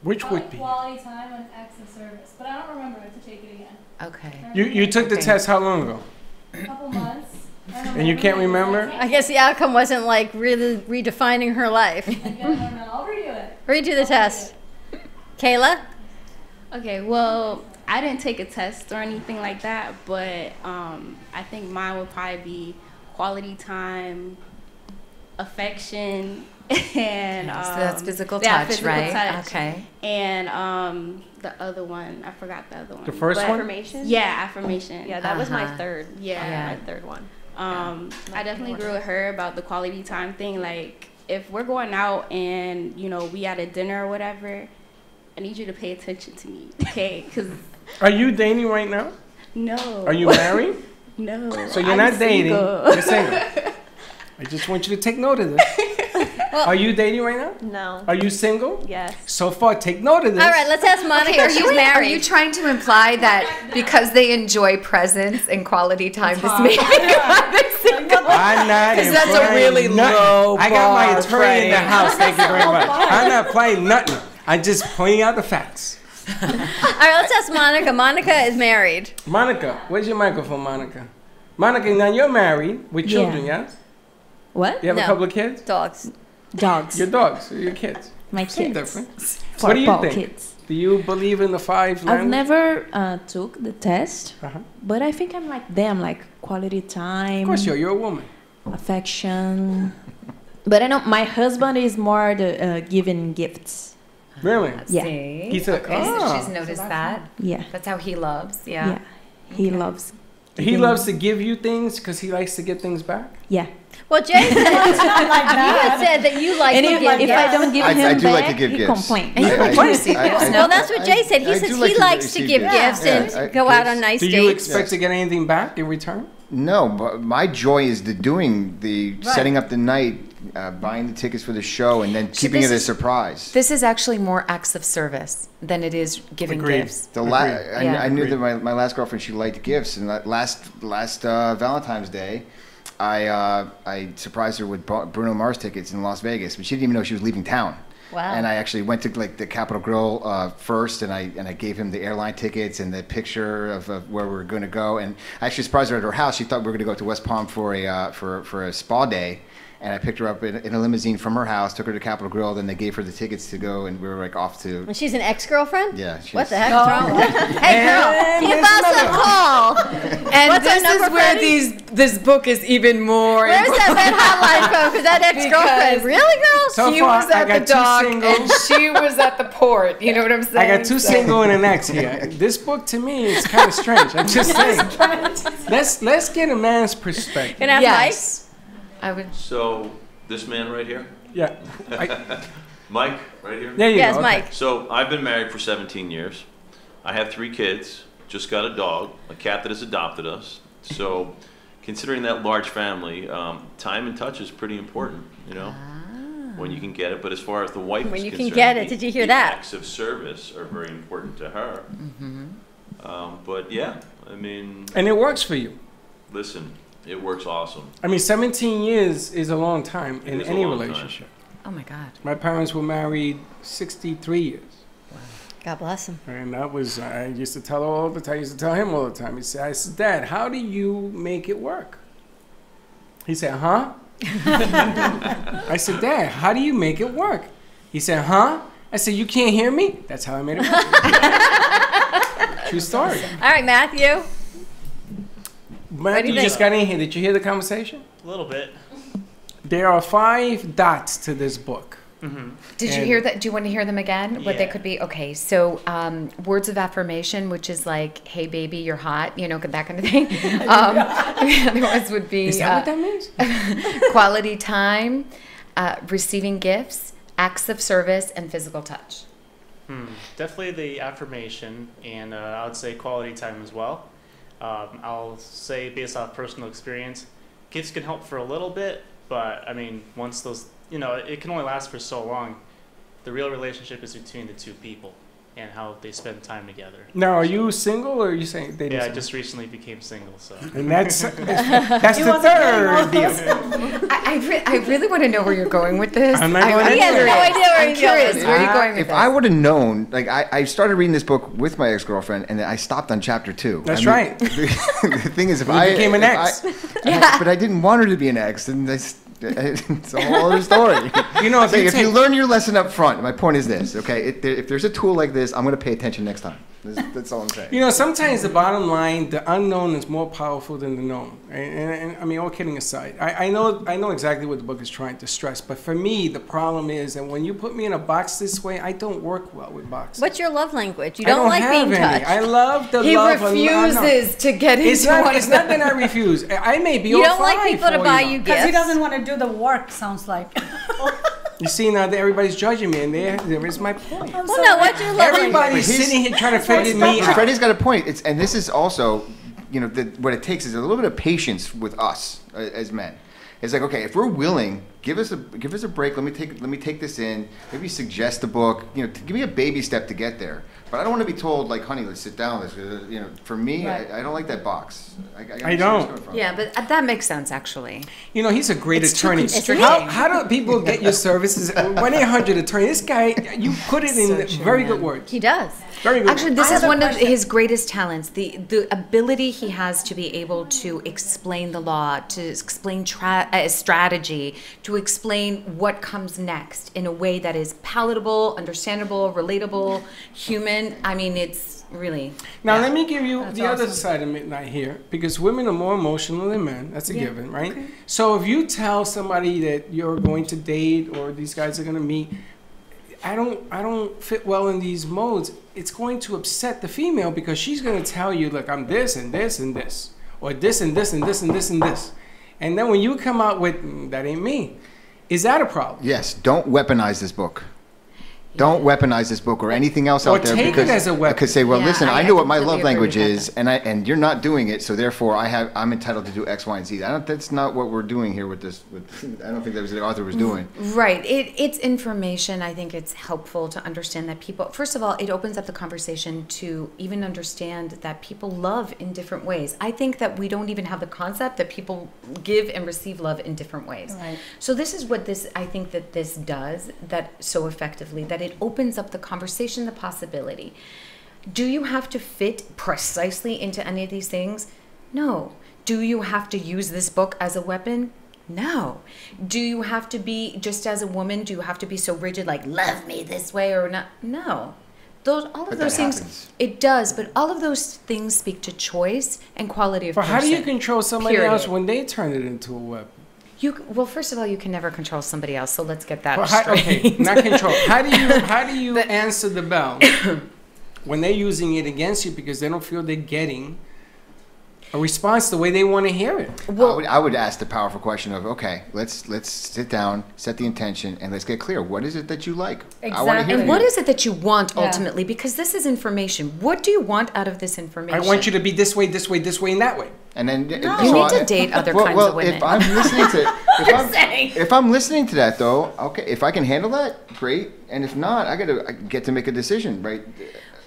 Which would be? Quality time and acts of service, but I don't remember. I have to take it again. Okay. You took the Okay. test how long ago? A couple months. I don't And you can't remember? I guess the outcome wasn't like really redefining her life. Again, I don't know. I'll redo it. Redo the test. Kayla? Okay, well, I didn't take a test or anything like that, but I think mine would probably be quality time, affection, and So that's physical yeah, touch, physical right? touch. Okay. And the other one, I forgot the other one. The first But- one? Affirmation? Yeah, affirmation. Yeah, that was my Uh-huh. third. Yeah. My third one. I definitely agree with her about the quality time thing. Like, if we're going out and, you know, we at a dinner or whatever, I need you to pay attention to me, okay? Because, Are you dating right now? no. Are you married? No. So you're I'm not dating. single. You're single. I just want you to take note of this. Are you dating right now? No. Are you single? Yes. So far, take note of this. All right, let's ask Monica. Okay, She's are married. you trying to imply that because they enjoy presence and quality time, this may I'm not. 'Cause that's a implying really nothing. low I got my bar, attorney in the Freddie. house. Thank you very much. I'm not playing nothing. I'm just pointing out the facts. All right, let's ask Monica. Monica is married. Monica, where's your microphone, Monica? Monica, now you're married with children, yes? What? You have a No. couple of kids? Dogs. Dogs. Your dogs, or your kids. My Same kids. difference. For What do you all think? kids. Do you believe in the 5 I've languages? never took the test, Uh-huh. but I think I'm like them, like quality time, Of course, you're a woman. affection. But I know my husband is more the giving gifts. Really? Yeah. See? He said, okay, so "Ah." she's noticed that. Yeah. That's how he loves. Yeah. Yeah. He loves. He giving- loves to give you things because he likes to get things back? Yeah. Well, Jay said, It's not like you had that. said that you like And to if, give if I don't give I him do back, like to give he gifts. complains. And he I- I- complains. I- Well, that's what Jay said. He I says do like he to likes to receive give gifts. gifts Yeah, and go out on gifts. nice Do you dates. expect to get anything back in return? No, but my joy is the doing, the setting up the night, buying the tickets for the show, and then keeping this it a is- surprise. This is actually more acts of service than it is giving Agreed. gifts. The Agreed. I knew Agreed. that my last girlfriend, she liked gifts, and that last Valentine's Day, I surprised her with Bruno Mars tickets in Las Vegas, but she didn't even know she was leaving town. Wow. And I actually went to like the Capitol Grill first, and I gave him the airline tickets and the picture of where we were going to go. And I actually surprised her at her house. She thought we were going to go to West Palm for a spa day. And I picked her up in a limousine from her house, took her to Capitol Grill, then they gave her the tickets to go, and we were like off to. And she's an ex-girlfriend? Yeah. What she's- the heck is wrong with her? Hey, girl, And give there's us a another. call. And What's our this number, is where Freddie? this book is even more. Where's that red hotline phone? Because that ex-girlfriend. Because- Really, girl? So He far, was at I got the two dock singles. and she was at the port. You know what I'm saying? I got two So- single and an ex here. This book to me is kind of strange. I'm just saying. Let's get a man's perspective. Can I have Yes. I would. So, this man right here, Yeah. Mike, right here. There you Yes, go. Mike. So, I've been married for 17 years. I have 3 kids, just got a dog, a cat that has adopted us. So, considering that large family, time and touch is pretty important, you know, when you can get it. But as far as the wife When is you can concerned, get it, did you hear the that? acts of service are very important to her. But yeah, I mean, And it works for you. listen, it works awesome. I mean, 17 years is a long time in is a any long time. relationship. Oh my God. My parents were married 63 years. God bless him. And that was, I used to tell her all the time, I used to tell him all the time. I said, Dad, how do you make it work? He said, huh? I said, Dad, how do you make it work? He said, huh? I said, you can't hear me? That's how I made it work. True story. All right, Matthew. Matthew, you just got in here. Did you hear the conversation? A little bit. There are 5 dots to this book. Did you hear that? Do you want to hear them again? What they could be? Okay, so words of affirmation, which is like, hey, baby, you're hot, you know, that kind of thing. The other ones would be... Is that what that means? Quality time, receiving gifts, acts of service, and physical touch. Definitely the affirmation, and I would say quality time as well. I'll say, based off personal experience, gifts can help for a little bit, but I mean, once those, you know, it can only last for so long. The real relationship is between the two people and how they spend time together. Now, are you single, or are you saying dating? Yeah, I just recently became single, so. And that's the third deal. I really want to know where you're going with this. I'm not going He has no idea where I'm he's curious. going. Where are you going with If this? I would have known, like I started reading this book with my ex-girlfriend, and then I stopped on chapter 2. That's right. The thing is, if You I became an ex. but I didn't want her to be an ex, and it's a whole other story. You know, if you learn your lesson up front, my point is this, okay? If there's a tool like this, I'm going to pay attention next time. That's all I'm saying. You know, sometimes the bottom line, the unknown is more powerful than the known. And I mean, all kidding aside, I know exactly what the book is trying to stress. But for me, the problem is that when you put me in a box this way, I don't work well with boxes. What's your love language? You I don't like have being any. touched. I love the He love. refuses to get into It's not, one it's of not them. that I refuse. I may be You all don't like five people to for buy know. you Because gifts. he doesn't want to do the work, sounds like. You see, now that everybody's judging me, and there is my point. Well, no, what's your love Everybody's language? sitting here trying to figure me out. Freddie's got a point. And this is also, you know, what it takes is a little bit of patience with us as men. It's like, okay, if we're willing, give us a break. Let me take this in. Maybe suggest the book. You know, give me a baby step to get there. But I don't want to be told, like, honey, let's sit down. Let's, you know, for me, Right. I don't like that box. I don't. Yeah, but that makes sense, actually. You know, he's a great It's too attorney. constricting. How do people get your services? 1-800 attorney. This guy, you put it in very good words. He does. Very good. Actually, this I is have a one of question. his greatest talents. The ability he has to be able to explain the law, to explain strategy, to explain what comes next in a way that is palatable, understandable, relatable, human. I mean, it's really... Now, yeah. let me give you That's the other awesome. side of midnight here, because women are more emotional than men. That's a given, right? So if you tell somebody that you're going to date or these guys are going to meet, I don't fit well in these modes. It's going to upset the female because she's going to tell you, look, I'm this and this and this, or this and this and this and this and this. And then when you come out with, that ain't me, is that a problem? Yes, don't weaponize this book. Don't weaponize this book or anything else Or out there take it because as a weapon. Because say, well, Yeah, listen, I I know what my completely love agree language with is, and you're not doing it, so therefore I'm entitled to do X, Y, and Z. That's not what we're doing here with this. I don't think that was what the author was doing. Right. It's information. I think it's helpful to understand that people, first of all, it opens up the conversation to even understand that people love in different ways. I think that we don't even have the concept that people give and receive love in different ways. Right. So this is what I think that this does that so effectively, that it opens up the conversation, the possibility. Do you have to fit precisely into any of these things? No. Do you have to use this book as a weapon? No. Do you have to be, just as a woman, do you have to be so rigid, like, love me this way or not? No. All of But those that things, happens. it does, but all of those things speak to choice and quality of But person. how do you control somebody Period. else when they turn it into a weapon? Well, first of all, you can never control somebody else, so let's get that Well, straight. okay, not control. How do you answer the bell when they're using it against you because they don't feel they're getting a response the way they want to hear it? I would ask the powerful question of, okay, let's sit down, set the intention, and let's get clear. What is it that you like? I want to hear And you. what is it that you want Yeah. ultimately? Because this is information. What do you want out of this information? I want you to be this way, this way, this way, and that way. And then You need to date other kinds of women. If I'm listening to, if I'm listening to that though, okay, if I can handle that, great. And if not, I get to make a decision, right?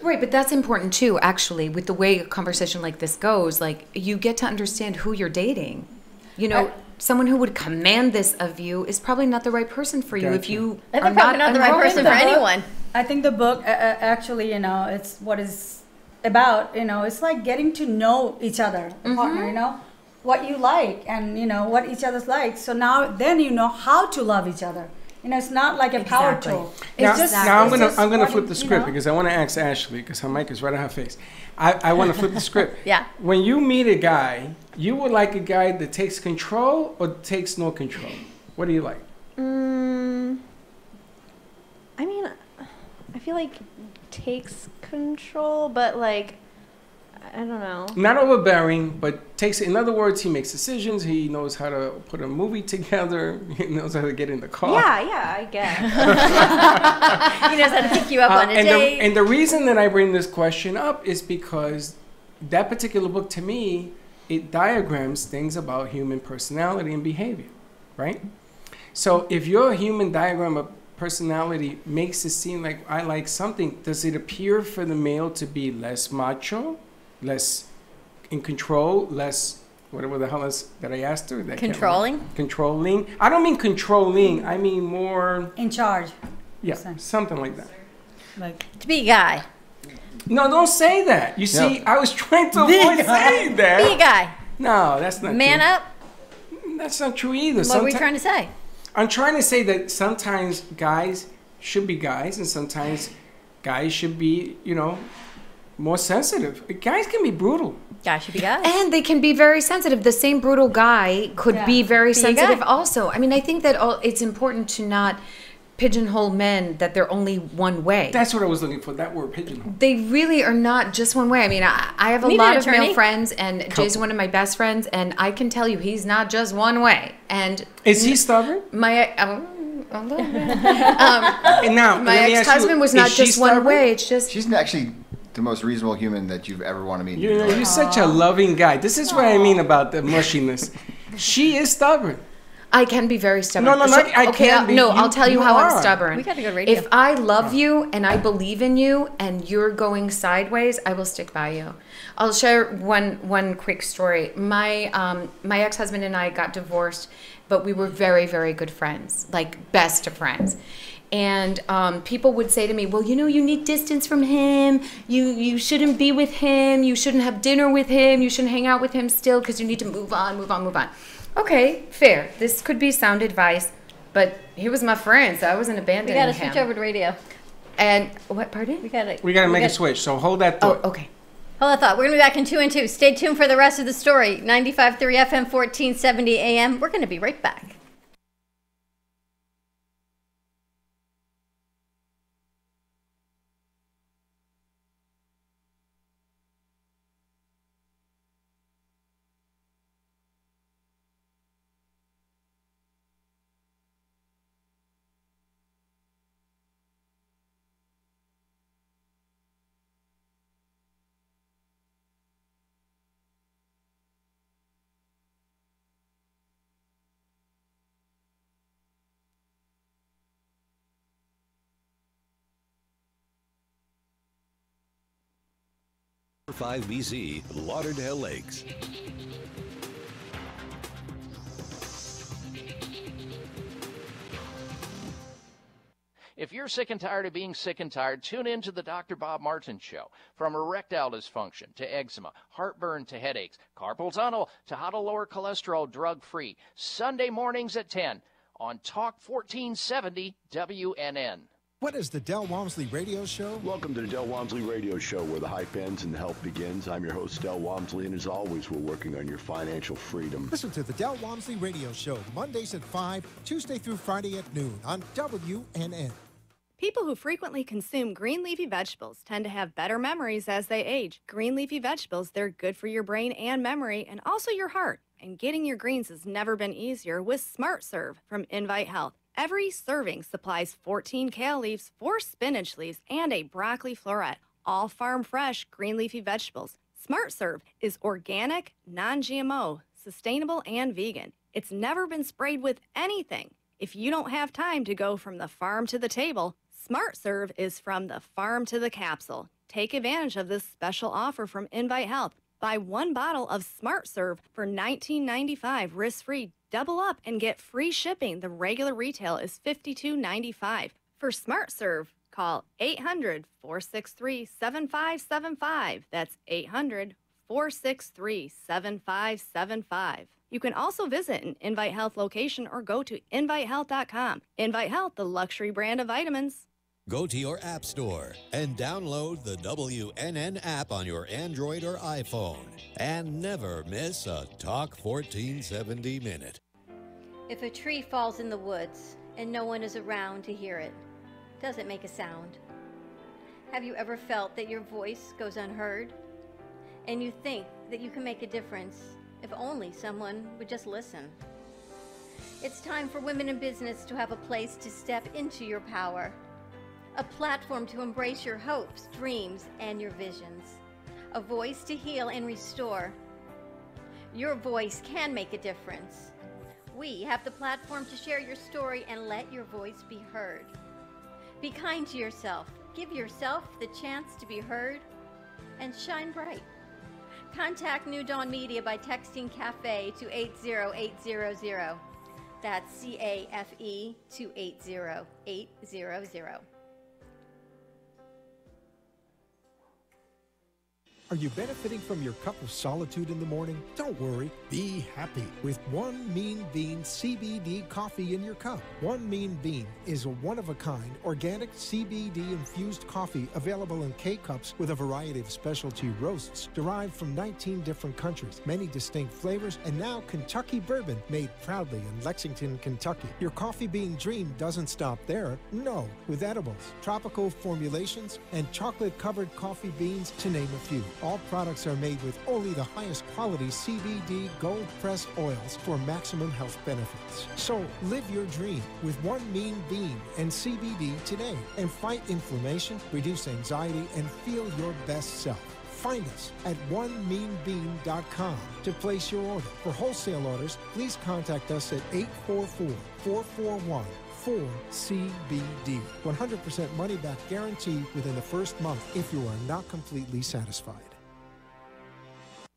Right, but that's important too, actually, with the way a conversation like this goes. Like, you get to understand who you're dating. You know, someone who would command this of you is probably not the right person for you if Gotcha. you They're are probably not the right unwilling person to- for anyone. I think the book actually, you know, it's what is about, you know, it's like getting to know each other, the partner, you know, what you like and, you know, what each other's like. So now, then you know how to love each other. You know, it's not like a power tool. Now, It's just, now I'm it's gonna just flip what, the you script know. because I want to ask Ashley because her mic is right on her face. I want to flip the script. Yeah. When you meet a guy, you would like a guy that takes control or takes no control. What do you like? I mean, I feel like takes control, but like, I don't know. Not overbearing, but takes. In other words, he makes decisions. He knows how to put a movie together. He knows how to get in the car. Yeah, I guess. He knows how to pick you up on a date. And the reason that I bring this question up is because that particular book, to me, it diagrams things about human personality and behavior, right? So if your human diagram of personality makes it seem like I like something, does it appear for the male to be less macho, less in control, less whatever the hell is that I asked her? Controlling? Controlling. I don't mean controlling. I mean more in charge. Yeah, something like that. Like to be a guy. No, don't say that. You see, I was trying to avoid saying that. Be a guy. No, that's not Man true. up. That's not true either. What are we trying to say? I'm trying to say that sometimes guys should be guys and sometimes guys should be, you know, more sensitive. Guys can be brutal. Guys should be guys. And they can be very sensitive. The same brutal guy could be very Be a sensitive guy. also. I mean, I think that it's important to not pigeonhole men that they're only one way. That's what I was looking for, that word, pigeonhole. They really are not just one way. I mean, I have a Need an lot of attorney? male friends, and Jay's one of my best friends, and I can tell you he's not just one way. And is he stubborn? My a little bit. And now, my let me ask you, ex-husband was is not she just one stubborn? way. It's just She's actually the most reasonable human that you've ever want to meet. You're such a loving guy. This is what I mean about the mushiness. She is stubborn. I can be very stubborn. No, I okay, can't be. No, I'll tell you how are. I'm stubborn. We gotta go to radio. If I love you and I believe in you and you're going sideways, I will stick by you. I'll share one quick story. My my ex-husband and I got divorced, but we were very, very good friends, like best of friends. And people would say to me, well, you know, you need distance from him. You shouldn't be with him. You shouldn't have dinner with him. You shouldn't hang out with him still because you need to move on, move on, move on. Okay, fair. This could be sound advice, but he was my friend, so I wasn't abandoning him. We gotta switch over to radio. And what? Pardon? We gotta make a switch. So hold that thought. Oh, okay. Hold that thought. We're gonna be back in 2 and 2. Stay tuned for the rest of the story. 95.3 FM, 1470 AM. We're gonna be right back. Five BZ, Lauderdale Lakes. If you're sick and tired of being sick and tired, tune in to the Dr. Bob Martin Show. From erectile dysfunction to eczema, heartburn to headaches, carpal tunnel to how to lower cholesterol drug-free. Sunday mornings at 10 on Talk 1470 WNN. What is the Del Walmsley Radio Show? Welcome to the Del Walmsley Radio Show, where the hype ends and the help begins. I'm your host, Del Walmsley, and as always, we're working on your financial freedom. Listen to the Del Walmsley Radio Show, Mondays at 5, Tuesday through Friday at noon on WNN. People who frequently consume green leafy vegetables tend to have better memories as they age. Green leafy vegetables, they're good for your brain and memory, and also your heart. And getting your greens has never been easier with Smart Serve from Invite Health. Every serving supplies 14 kale leaves, 4 spinach leaves, and a broccoli floret, all farm fresh green leafy vegetables. Smart Serve is organic, non-GMO, sustainable, and vegan. It's never been sprayed with anything. If you don't have time to go from the farm to the table, Smart Serve is from the farm to the capsule. Take advantage of this special offer from Invite Health. Buy 1 bottle of Smart Serve for $19.95 risk-free. Double up and get free shipping. The regular retail is $52.95. For Smart Serve, call 800-463-7575. That's 844-463-7575. You can also visit an Invite Health location or go to invitehealth.com. Invite Health, the luxury brand of vitamins. Go to your app store and download the WNN app on your Android or iPhone. And never miss a Talk 1470 minute. If a tree falls in the woods and no one is around to hear it, does it make a sound? Have you ever felt that your voice goes unheard? And you think that you can make a difference if only someone would just listen? It's time for women in business to have a place to step into your power. A platform to embrace your hopes, dreams, and your visions. A voice to heal and restore. Your voice can make a difference. We have the platform to share your story and let your voice be heard. Be kind to yourself. Give yourself the chance to be heard and shine bright. Contact New Dawn Media by texting CAFE to 80800. That's CAFE to 80800. Are you benefiting from your cup of solitude in the morning? Don't worry, be happy with One Mean Bean CBD coffee in your cup. One Mean Bean is a one-of-a-kind organic CBD-infused coffee available in K-cups with a variety of specialty roasts derived from 19 different countries, many distinct flavors, and now Kentucky bourbon made proudly in Lexington, Kentucky. Your coffee bean dream doesn't stop there. No, with edibles, tropical formulations, and chocolate-covered coffee beans, to name a few. All products are made with only the highest quality CBD gold-pressed oils for maximum health benefits. So live your dream with One Mean Bean and CBD today and fight inflammation, reduce anxiety, and feel your best self. Find us at onemeanbean.com to place your order. For wholesale orders, please contact us at 844-441-4CBD. 100% money back guarantee within the first month if you are not completely satisfied.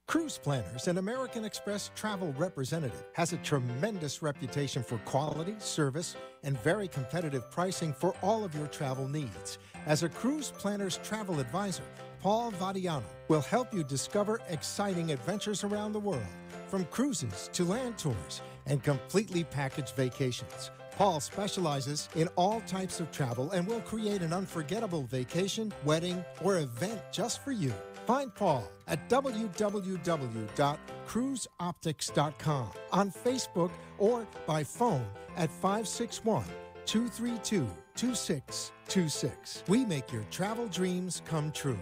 Cruise Planners, an American Express travel representative, has a tremendous reputation for quality, service, and very competitive pricing for all of your travel needs. As a Cruise Planners travel advisor, Paul Vadiano will help you discover exciting adventures around the world, from cruises to land tours and completely packaged vacations. Paul specializes in all types of travel and will create an unforgettable vacation, wedding, or event just for you. Find Paul at www.cruiseoptics.com, on Facebook, or by phone at 561-232-2626. We make your travel dreams come true.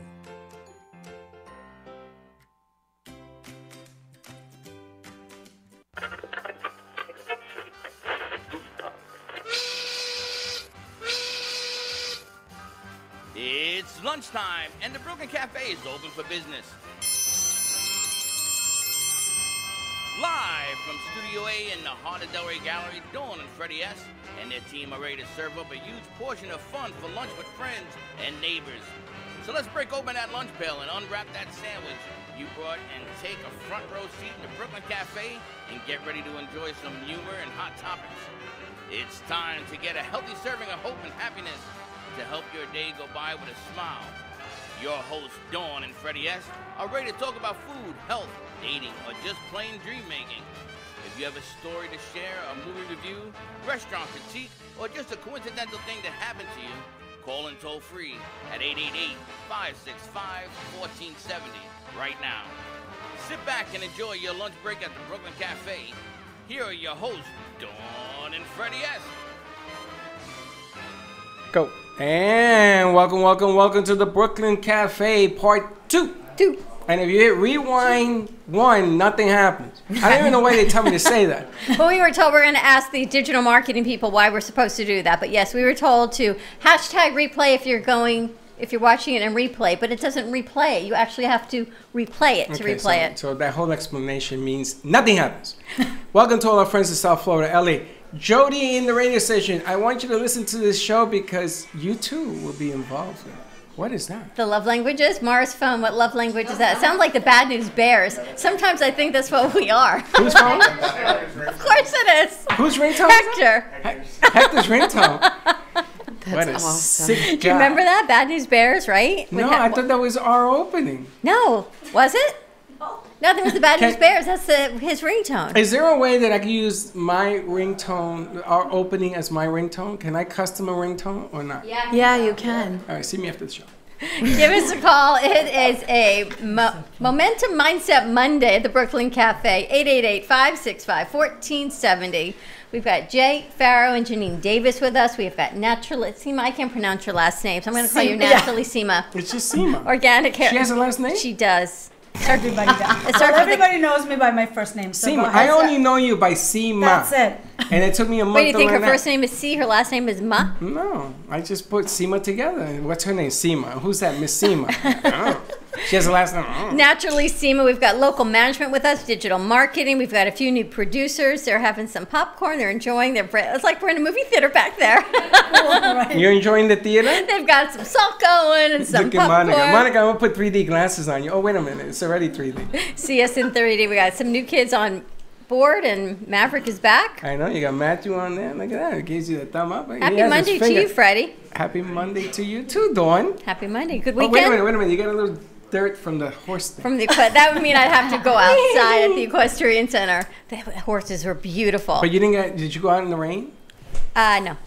It's lunchtime, and the Brooklyn Cafe is open for business. Live from Studio A in the heart of Delray Gallery, Dawn and Freddie S. and their team are ready to serve up a huge portion of fun for lunch with friends and neighbors. So let's break open that lunch pail and unwrap that sandwich you brought and take a front row seat in the Brooklyn Cafe and get ready to enjoy some humor and hot topics. It's time to get a healthy serving of hope and happiness to help your day go by with a smile. Your hosts, Dawn and Freddie S., are ready to talk about food, health, dating, or just plain dream making. If you have a story to share, a movie review, restaurant critique, or just a coincidental thing that happened to you, call in toll free at 888-565-1470 right now. Sit back and enjoy your lunch break at the Brooklyn Cafe. Here are your hosts, Dawn and Freddie S. Go. And welcome to the Brooklyn Cafe Part 2. And if you hit rewind 1, nothing happens. I don't even know why they tell me to say that. Well, we were told we're going to ask the digital marketing people why we're supposed to do that. But yes, we were told to hashtag replay if you're watching it in replay. But it doesn't replay. You actually have to replay it to replay it. So that whole explanation means nothing happens. Welcome to all our friends in South Florida, LA. Jody in the radio station, I want you to listen to this show because you too will be involved in it. What is that? The love languages? Mars phone, what love language is that? It sounds like the Bad News Bears. Sometimes I think that's what we are. Whose phone? Of course it is. Whose ringtone? Hector. Hector's ringtone. That's awesome. Do you remember that? Bad News Bears, right? No, I thought that was our opening. No. Was it? Nothing was the Bad News Bears. That's his ringtone. Is there a way that I can use my ringtone, our opening, as my ringtone? Can I custom a ringtone or not? Yeah, you can. All right, see me after the show. Give us a call. It is a Momentum Mindset Monday at the Brooklyn Cafe, 888-565-1470. We've got Jay Farrow and Janine Davis with us. We've got Naturally Seema. I can't pronounce your last name, so I'm going to call you Naturally Seema. It's just Seema. Organic hair. She has a last name? She does. Everybody does. Everybody knows me by my first name. So Seema. I only know you by Seema. That's it. And it took me a month Wait, you to think her learn that. first name is C, her last name is Ma? No, I just put Seema together. What's her name? Seema. Who's that? Miss Seema. Oh. She has a last name. Oh. Naturally Seema. We've got local management with us, digital marketing. We've got a few new producers. They're having some popcorn. They're enjoying their bread. It's like we're in a movie theater back there. You're enjoying the theater? They've got some salt going and some Look at popcorn. Monica. Monica, I'm going to put 3D glasses on you. Oh, wait a minute. It's already 3D. See us in 3D. We got some new kids on board, and Maverick is back. I know. You got Matthew on there. Look at that. It gives you the thumb up. Happy Monday to you, Freddie. Happy Monday to you, too, Dawn. Happy Monday. Good Oh, weekend. wait a minute. You got a little dirt from the horse thing. That would mean I'd have to go outside at the equestrian center. The horses were beautiful. But you did you go out in the rain? No.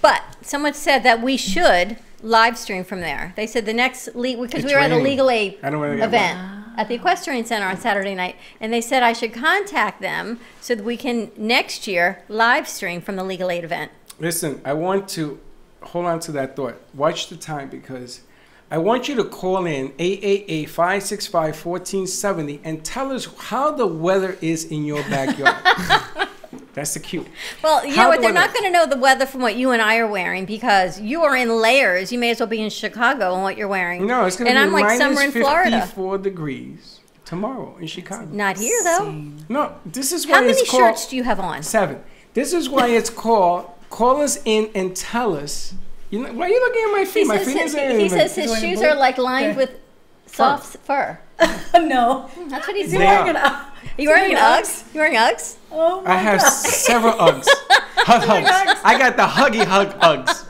But someone said that we should live stream from there. They said the next because we were at a legal aid event at the equestrian center on Saturday night, and they said I should contact them so that we can next year live stream from the legal aid event. Listen, I want to hold on to that thought. Watch the time, because I want you to call in 888-565-1470 and tell us how the weather is in your backyard. That's the cue. Well, you know what? They're not going to know the weather from what you and I are wearing, because you are in layers. You may as well be in Chicago in what you're wearing. No, it's going to be I'm like summer in Florida. 54 degrees tomorrow in Chicago. Not here, though. No, this is why How it's many called... shirts do you have on? 7. This is why it's called, call us in and tell us. You know, why are you looking at my feet? My feet is He says his shoes are like lined with soft fur. No. That's what he's They wearing. are. Are you wearing Uggs? You wearing Uggs? Oh my I have God. several Uggs. Hugs. I got the huggy hug Uggs.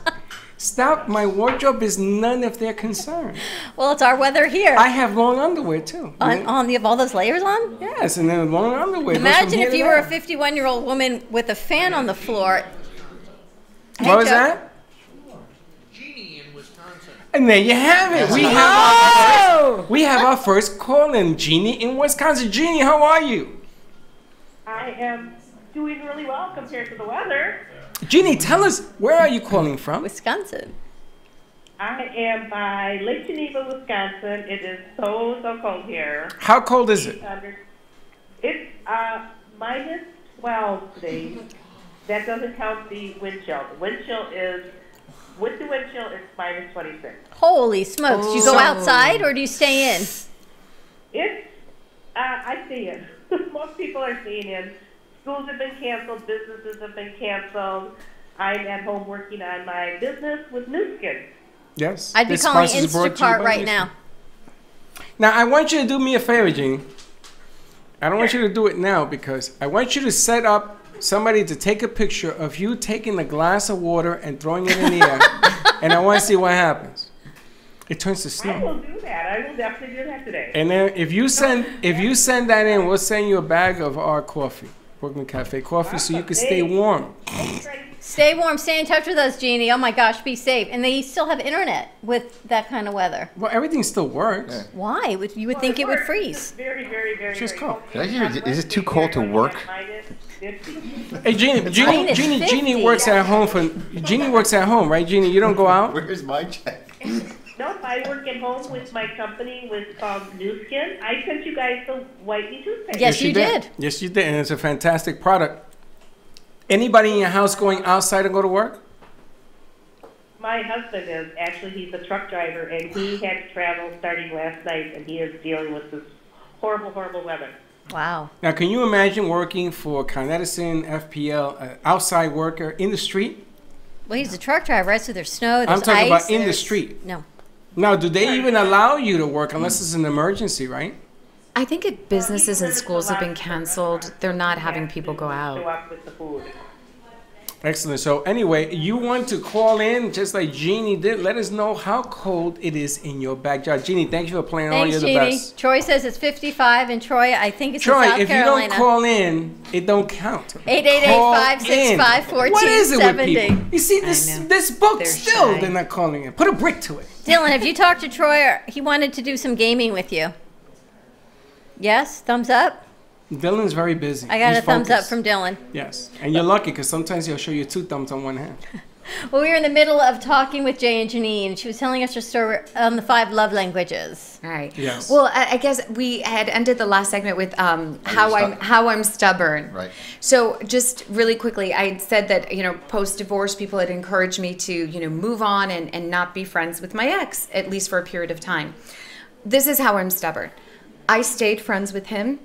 Stop. My wardrobe is none of their concern. Well, it's our weather here. I have long underwear, too. On you have all those layers on? Yes, and then long underwear. Imagine if you were a 51-year-old woman with a fan on the floor. What was that? And there you have it. We have our first call in, Jeannie in Wisconsin. Jeannie, how are you? I am doing really well compared to the weather. Jeannie, tell us, where are you calling from? Wisconsin. I am by Lake Geneva, Wisconsin. It is so cold here. How cold is it? It's minus 12 today. That doesn't count the wind chill. The wind chill is, with the wind chill, it's minus 26. Holy smokes. Do you go outside or do you stay in? I stay in. Most people are staying in. Schools have been canceled. Businesses have been canceled. I'm at home working on my business with New Skin. Yes. I'd be calling Instacart right now. Now, I want you to do me a favor, Jeannie. I don't want you to do it now, because I want you to set up somebody to take a picture of you taking a glass of water and throwing it in the air, and I want to see what happens. It turns to snow. I will do that. I will definitely do that today. And then if you send that in, we'll send you a bag of our coffee, Brooklyn Cafe coffee, so you can stay warm. Stay warm. Stay in touch with us, Jeannie. Oh my gosh, be safe. And they still have internet with that kind of weather. Well, everything still works. Why? You would think it would freeze. Very, very, very, Just cold. Is it too cold to work? Hey, Jeannie works at home Jeannie works at home, right, Jeannie? You don't go out? Where's my check? Nope, I work at home with my company called New Skin. I sent you guys the whitey toothpaste. Yes, you did. Yes, you did, and it's a fantastic product. Anybody in your house going outside to go to work? My husband is. Actually, he's a truck driver, and he had to travel starting last night, and he is dealing with this horrible, horrible weather. Wow. Now, can you imagine working for Con Edison, FPL, an outside worker in the street? Well, he's a truck driver, right? So there's snow, there's I'm talking ice, about in the street. No. Now, do they even allow you to work unless it's an emergency, right? I think businesses and schools have been canceled. They're not having people go out. Excellent. So anyway, you want to call in just like Jeannie did. Let us know how cold it is in your backyard. Jeannie, thank you for playing all. You're the best. Troy says it's 55 in Troy. I think it's Troy, in South if Carolina. you don't call in, it don't count. 888-565-1470. What is it with people? You see, this book still, they're not calling in. Put a brick to it. Dylan, have you talked to Troy? He wanted to do some gaming with you. Yes? Thumbs up? Dylan's very busy. I got He's a thumbs up focused. from Dylan. Yes. And you're lucky because sometimes he'll show you 2 thumbs on one hand. Well, we were in the middle of talking with Jay and Janine. She was telling us her story on the 5 love languages. All right. Yes. Well, I guess we had ended the last segment with how I'm stubborn. Right. So just really quickly, I said that post divorce, people had encouraged me to move on and not be friends with my ex, at least for a period of time. This is how I'm stubborn. I stayed friends with him.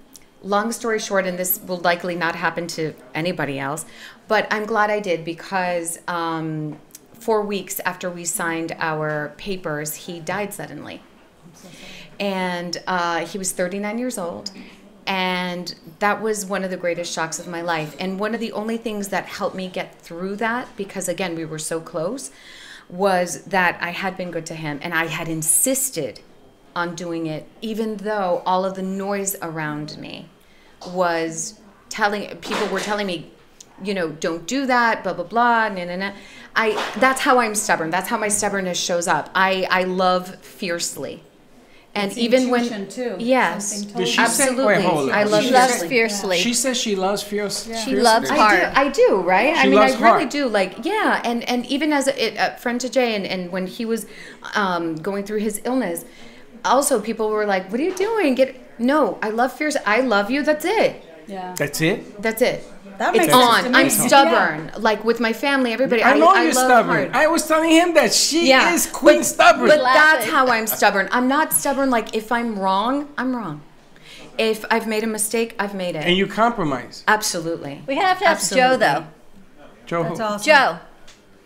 Long story short, and this will likely not happen to anybody else, but I'm glad I did because 4 weeks after we signed our papers, he died suddenly. And he was 39 years old. And that was one of the greatest shocks of my life. And one of the only things that helped me get through that, because again, we were so close, was that I had been good to him and I had insisted on doing it, even though all of the noise around me was people were telling me, don't do that, blah, blah, blah, nah, nah, nah. That's how I'm stubborn. That's how my stubbornness shows up. I love fiercely. And It's even intuition when, too. yes, Something totally absolutely. I love She loves fiercely. fiercely. She says she loves fiercely. She loves hard. I do, right? She I mean, loves I really hard. do. Like, yeah, and even as a friend to Jay, and when he was going through his illness, also people were like, "What are you doing? No, I love fierce. I love you. That's it. Yeah. That's it? That's it. That It's makes sense on. to me. I'm stubborn. Like with my family, everybody. I know you're love stubborn. hard. I was telling him that she is queen stubborn. But that's how I'm stubborn. I'm not stubborn like if I'm wrong, I'm wrong. If I've made a mistake, I've made it. And you compromise. Absolutely. We have to ask Joe, though. Joe That's who? awesome. Joe,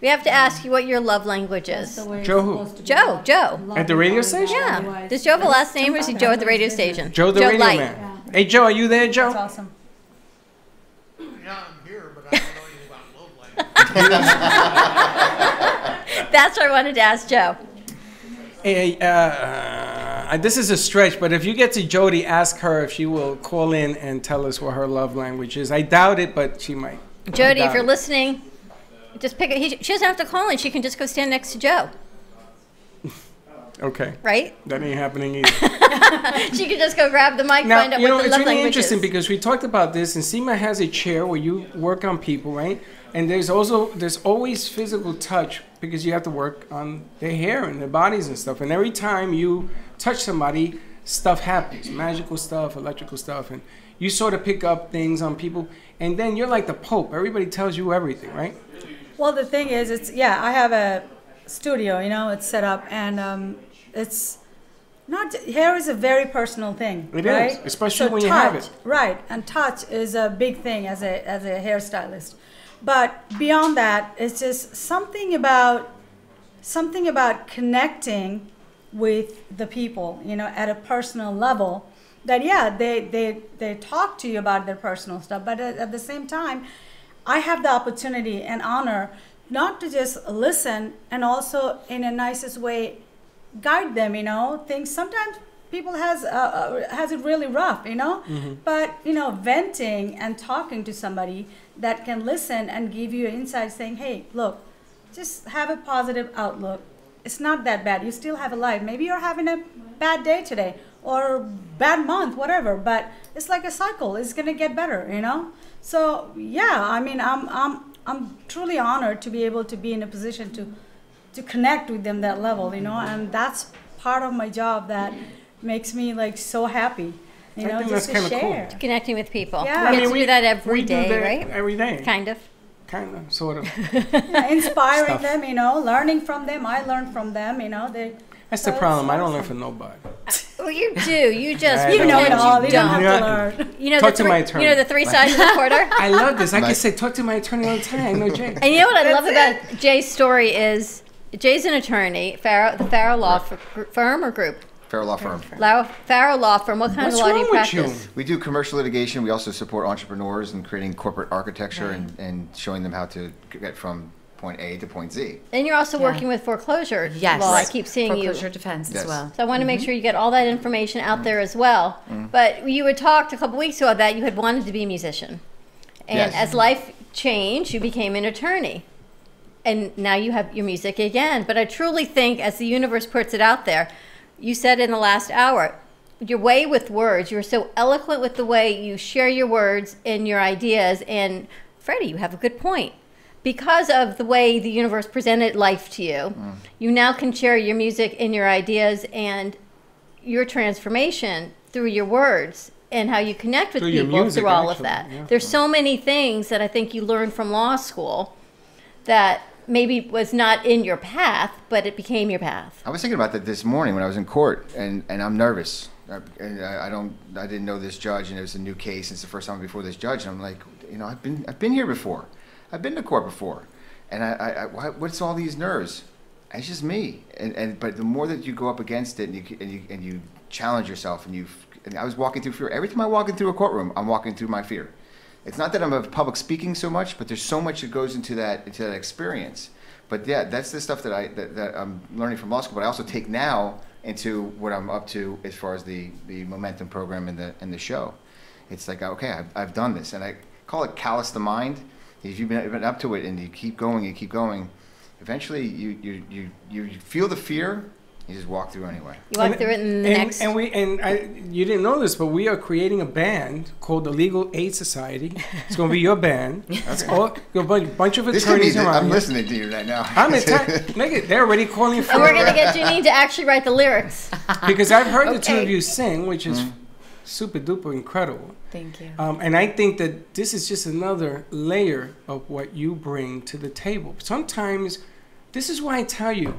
we have to ask you what your love language is. Joe who? Joe. At the radio station? Yeah. Does Joe have a last name or is he Joe at the radio station? Joe the radio Light. man. Hey, Joe, are you there, Joe? That's awesome. That's what I wanted to ask Joe. Hey, this is a stretch, but if you get to Jody, ask her if she will call in and tell us what her love language is. I doubt it, but she might. Jody, if you're listening, just pick it. She doesn't have to call in. She can just go stand next to Joe. Okay. Right? That ain't happening either. She can just go grab the mic, Now, find out you know, what the it's love really language interesting is. because we talked about this, and Seema has a chair where you work on people, right? And there's always physical touch because you have to work on their hair and their bodies and stuff. And every time you touch somebody, stuff happens, magical stuff, electrical stuff, and you sort of pick up things on people. And then you're like the Pope. Everybody tells you everything, right? Well, the thing is, I have a studio, it's set up, and it's not, hair is a very personal thing. It right? is, especially when you have it. Right, and touch is a big thing as a hairstylist. But beyond that, it's just something about connecting with the people, at a personal level. That they talk to you about their personal stuff, but at the same time, I have the opportunity and honor not to just listen and also in a nicest way guide them. Things sometimes people has it really rough, but venting and talking to somebody that can listen and give you insight, saying, hey, look, just have a positive outlook. It's not that bad. You still have a life. Maybe you're having a bad day today or bad month, whatever, but it's like a cycle. It's gonna get better, So I'm truly honored to be able to be in a position to connect with them that level, and that's part of my job that makes me like so happy, I think just that's to kinda share. cool. Connecting with people. Yeah. We get to do that every we do day, that right? every day. Kind of. Kind of, sort of. Yeah, inspiring Stuff. them, learning from them. I learn from them, That's the problem. I don't learn from nobody. Well, you do. You just You know it pretend all. you You don't don't. have to learn. You know Talk the to three, my attorney. You know the three sides of the quarter. I love this. I can Right. say, talk to my attorney all the time. I know Jay. And you know what I love about Jay's story is Jay's an attorney, the Farrow Law firm or group. Farrell Law Firm. Farrell Law Firm. What kind of law do you practice? We do commercial litigation. We also support entrepreneurs in creating corporate architecture and showing them how to get from point A to point Z. And you're also working with foreclosure law. I keep seeing foreclosure defense as well. So I want to make sure you get all that information out there as well. But you had talked a couple weeks ago that you had wanted to be a musician. And as life changed, you became an attorney. And now you have your music again. But I truly think, as the universe puts it out there, you said in the last hour, your way with words, you're so eloquent with the way you share your words and your ideas. And Freddie, you have a good point. Because of the way the universe presented life to you, you now can share your music and your ideas and your transformation through your words and how you connect with people through all of that. Yeah. There's so many things that I think you learned from law school that maybe was not in your path, but it became your path. I was thinking about that this morning when I was in court, and I'm nervous. I didn't know this judge, and it was a new case. It's the first time before this judge, and I'm like, I've been here before. I've been to court before, and what's all these nerves? It's just me. But the more that you go up against it, and you challenge yourself, and I was walking through fear. Every time I walk into a courtroom, I'm walking through my fear. It's not that I'm of public speaking so much, but there's so much that goes into that experience. But yeah, that's the stuff that I'm learning from law school. But I also take now into what I'm up to as far as the momentum program and the show. It's like, okay, I've done this, and I call it callous the mind. If you've been up to it and you keep going, eventually you feel the fear, you just walk through anyway. You walk through it in the next. You didn't know this, but we are creating a band called the Legal Aid Society. It's going to be your band. It's all a bunch of attorneys around. I'm listening to you right now. They're already calling for. And we're going to get Janine to actually write the lyrics. Because I've heard the two of you sing, which is super duper incredible. Thank you. And I think that this is just another layer of what you bring to the table. Sometimes, this is why I tell you,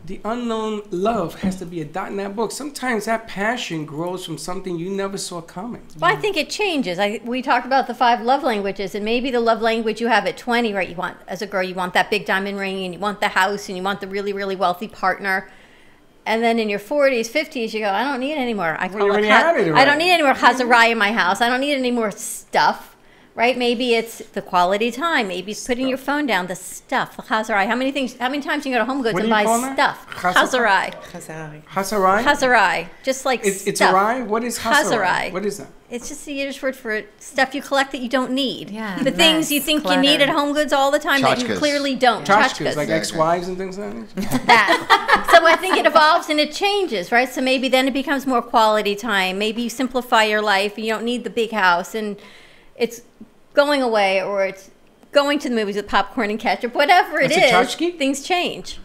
the unknown love has to be a dot in that book. Sometimes that passion grows from something you never saw coming. Well, I think it changes. We talked about the 5 love languages, and maybe the love language you have at 20, right? You want, as a girl, you want that big diamond ring, and you want the house, and you want the really, really wealthy partner. And then in your 40s, 50s, you go, I don't need any more. I don't need any more Hazarai in my house. I don't need any more stuff, right? Maybe it's the quality time. Maybe it's putting your phone down, the stuff, the Hazarai. How many times you go to Home Goods and buy stuff? Hazarai. Hazarai? Hazarai. Just like stuff. It's a rye? What is Hazarai? What is that? It's just the Yiddish word for stuff you collect that you don't need. Yeah, the things you think you need at Home Goods all the time that you clearly don't. Tchotchkes, like ex-wives and things like that? That. So I think it evolves and it changes, right? So maybe then it becomes more quality time. Maybe you simplify your life and you don't need the big house and it's going away, or it's going to the movies with popcorn and ketchup. Whatever it is, things change.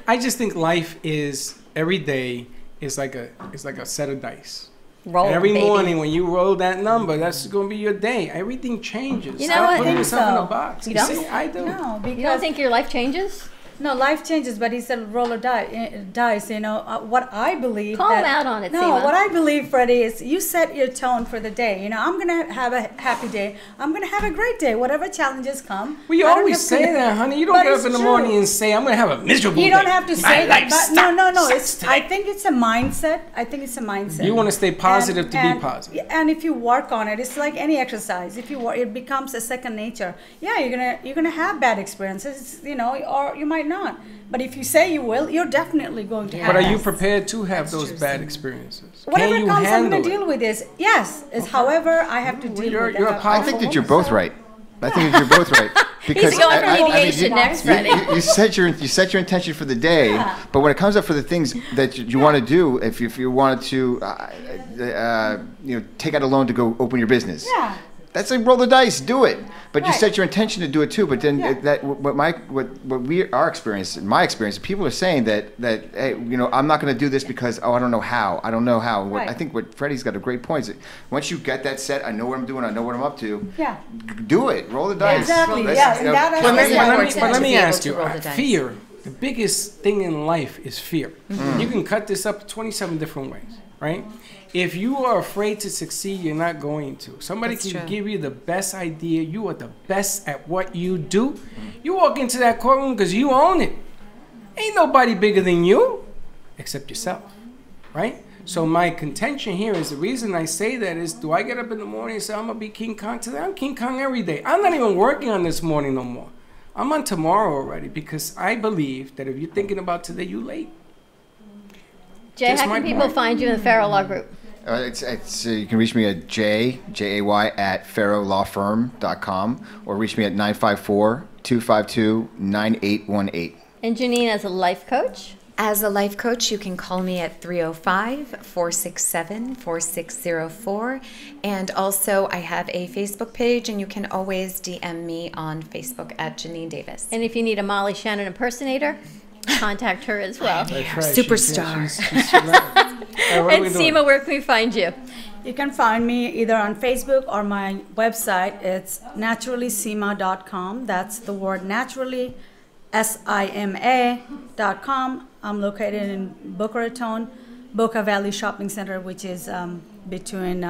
I just think life is, every day is like a set of dice. Roll, every baby. morning when you roll that number, that's going to be your day. Everything changes. You know what? Putting yourself in a box. You don't? See, I do. No, because you don't think your life changes? No, life changes, but it's a roll of dice. You know, what I believe. Call him out on it, No, Seema. what I believe, Freddie, is you set your tone for the day. You know, I'm gonna have a happy day. I'm gonna have a great day. Whatever challenges come. Well, you always say that, honey. You don't get up in the morning and say, "I'm gonna have a miserable day." You don't have to say that. But no. Sucks I think it's a mindset. You want to stay positive to be positive. And if you work on it, it's like any exercise. If you work, it becomes a second nature. Yeah, you're gonna have bad experiences. You know, or you might not. But if you say you will, you're definitely going to have. But are you prepared to have those bad experiences? Whatever Can you comes, I'm handle going to deal with this. Yes, it's however I have to deal with it. I think that you're both right. I think that you're both right. Because he's going for aviation next, Freddie. You set your intention for the day, but when it comes up for the things that you want to do, if you wanted to, take out a loan to go open your business. Yeah. That's like roll the dice, do it. But you set your intention to do it too. But then our experience, in my experience, people are saying that hey, I'm not going to do this because I don't know how. I don't know how. Right. I think what Freddie's got a great point is that once you get that set, I know what I'm doing. I know what I'm up to. Yeah. Do it. Roll the dice. Exactly. But let me ask you. Fear. The biggest thing in life is fear. Mm-hmm. You can cut this up 27 different ways, right? If you are afraid to succeed, you're not going to. Somebody can give you the best idea. You are the best at what you do. You walk into that courtroom because you own it. Ain't nobody bigger than you except yourself, right? So my contention here is the reason I say that is, do I get up in the morning and say, I'm going to be King Kong today? I'm King Kong every day. I'm not even working on this morning no more. I'm on tomorrow already because I believe that if you're thinking about today, you're late. Jay, That's how my can people point. find you in the Farrell Law Group? You can reach me at Jay at farrowlawfirm.com or reach me at 954-252-9818. And Janine as a life coach? As a life coach, you can call me at 305-467-4604. And also, I have a Facebook page, and you can always DM me on Facebook at Janine Davis. And if you need a Molly Shannon impersonator, contact her as well. That's right. Superstar. And Seema, where can we find you? You can find me either on Facebook or my website. It's naturallyseema.com. That's the word naturally, SIMA.com. I'm located in Boca Raton, Boca Valley Shopping Center, which is between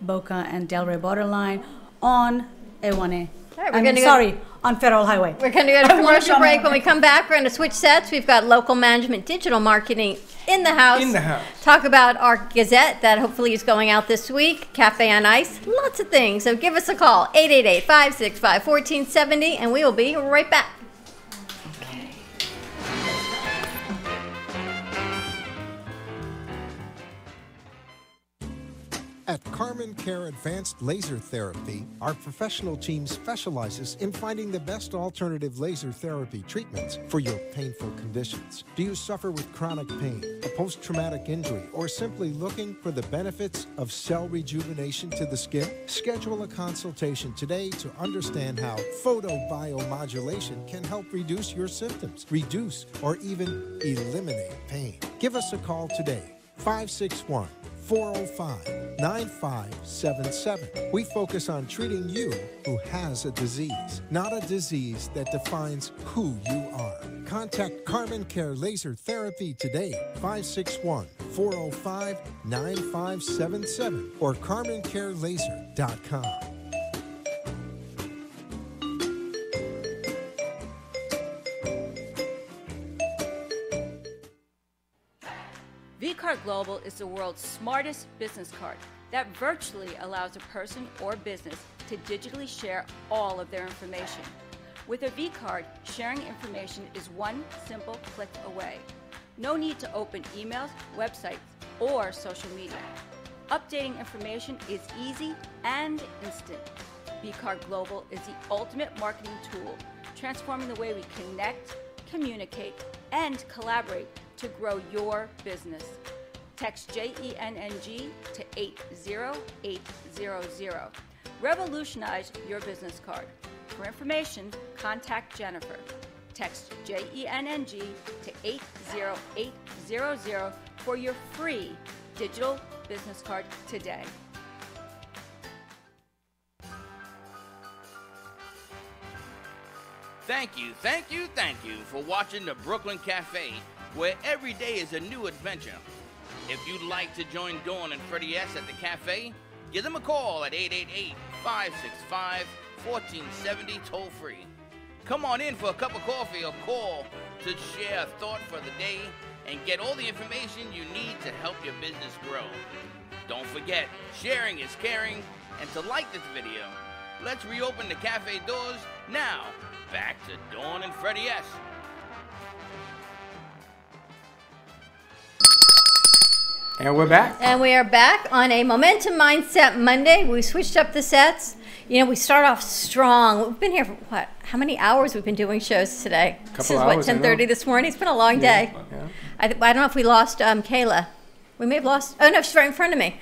Boca and Delray borderline on A1A. All right, on Federal Highway. We're going to go to commercial break. When we come back, we're going to switch sets. We've got local management, digital marketing in the house. In the house. Talk about our Gazette that hopefully is going out this week. Cafe on Ice. Lots of things. So give us a call, 888-565-1470, and we will be right back. At Carmen Care Advanced Laser Therapy, our professional team specializes in finding the best alternative laser therapy treatments for your painful conditions. Do you suffer with chronic pain, a post-traumatic injury, or simply looking for the benefits of cell rejuvenation to the skin? Schedule a consultation today to understand how photobiomodulation can help reduce your symptoms, reduce or even eliminate pain. Give us a call today, 561-405-9577. We focus on treating you who has a disease, not a disease that defines who you are. Contact Carmen Care Laser Therapy today, 561-405-9577 or carmencarelaser.com. vCard Global is the world's smartest business card that virtually allows a person or business to digitally share all of their information. With a vCard, sharing information is one simple click away. No need to open emails, websites, or social media. Updating information is easy and instant. vCard Global is the ultimate marketing tool, transforming the way we connect, communicate, and collaborate to grow your business. Text JENNG to 80800. Revolutionize your business card. For information, contact Jennifer. Text JENNG to 80800 for your free digital business card today. Thank you for watching the Brooklyn Cafe, where every day is a new adventure. If you'd like to join Dawn and Freddie S. at the cafe, give them a call at 888-565-1470 toll free. Come on in for a cup of coffee or call to share a thought for the day and get all the information you need to help your business grow. Don't forget, sharing is caring, and to like this video. Let's reopen the cafe doors now. Back to Dawn and Freddie S. And we're back. And we are back on a Momentum Mindset Monday. We switched up the sets. You know, we start off strong. We've been here for what? How many hours we've been doing shows today? This is what, 10:30 this morning? It's been a long day. Yeah. I don't know if we lost Kayla. We may have lost. Oh no, she's right in front of me.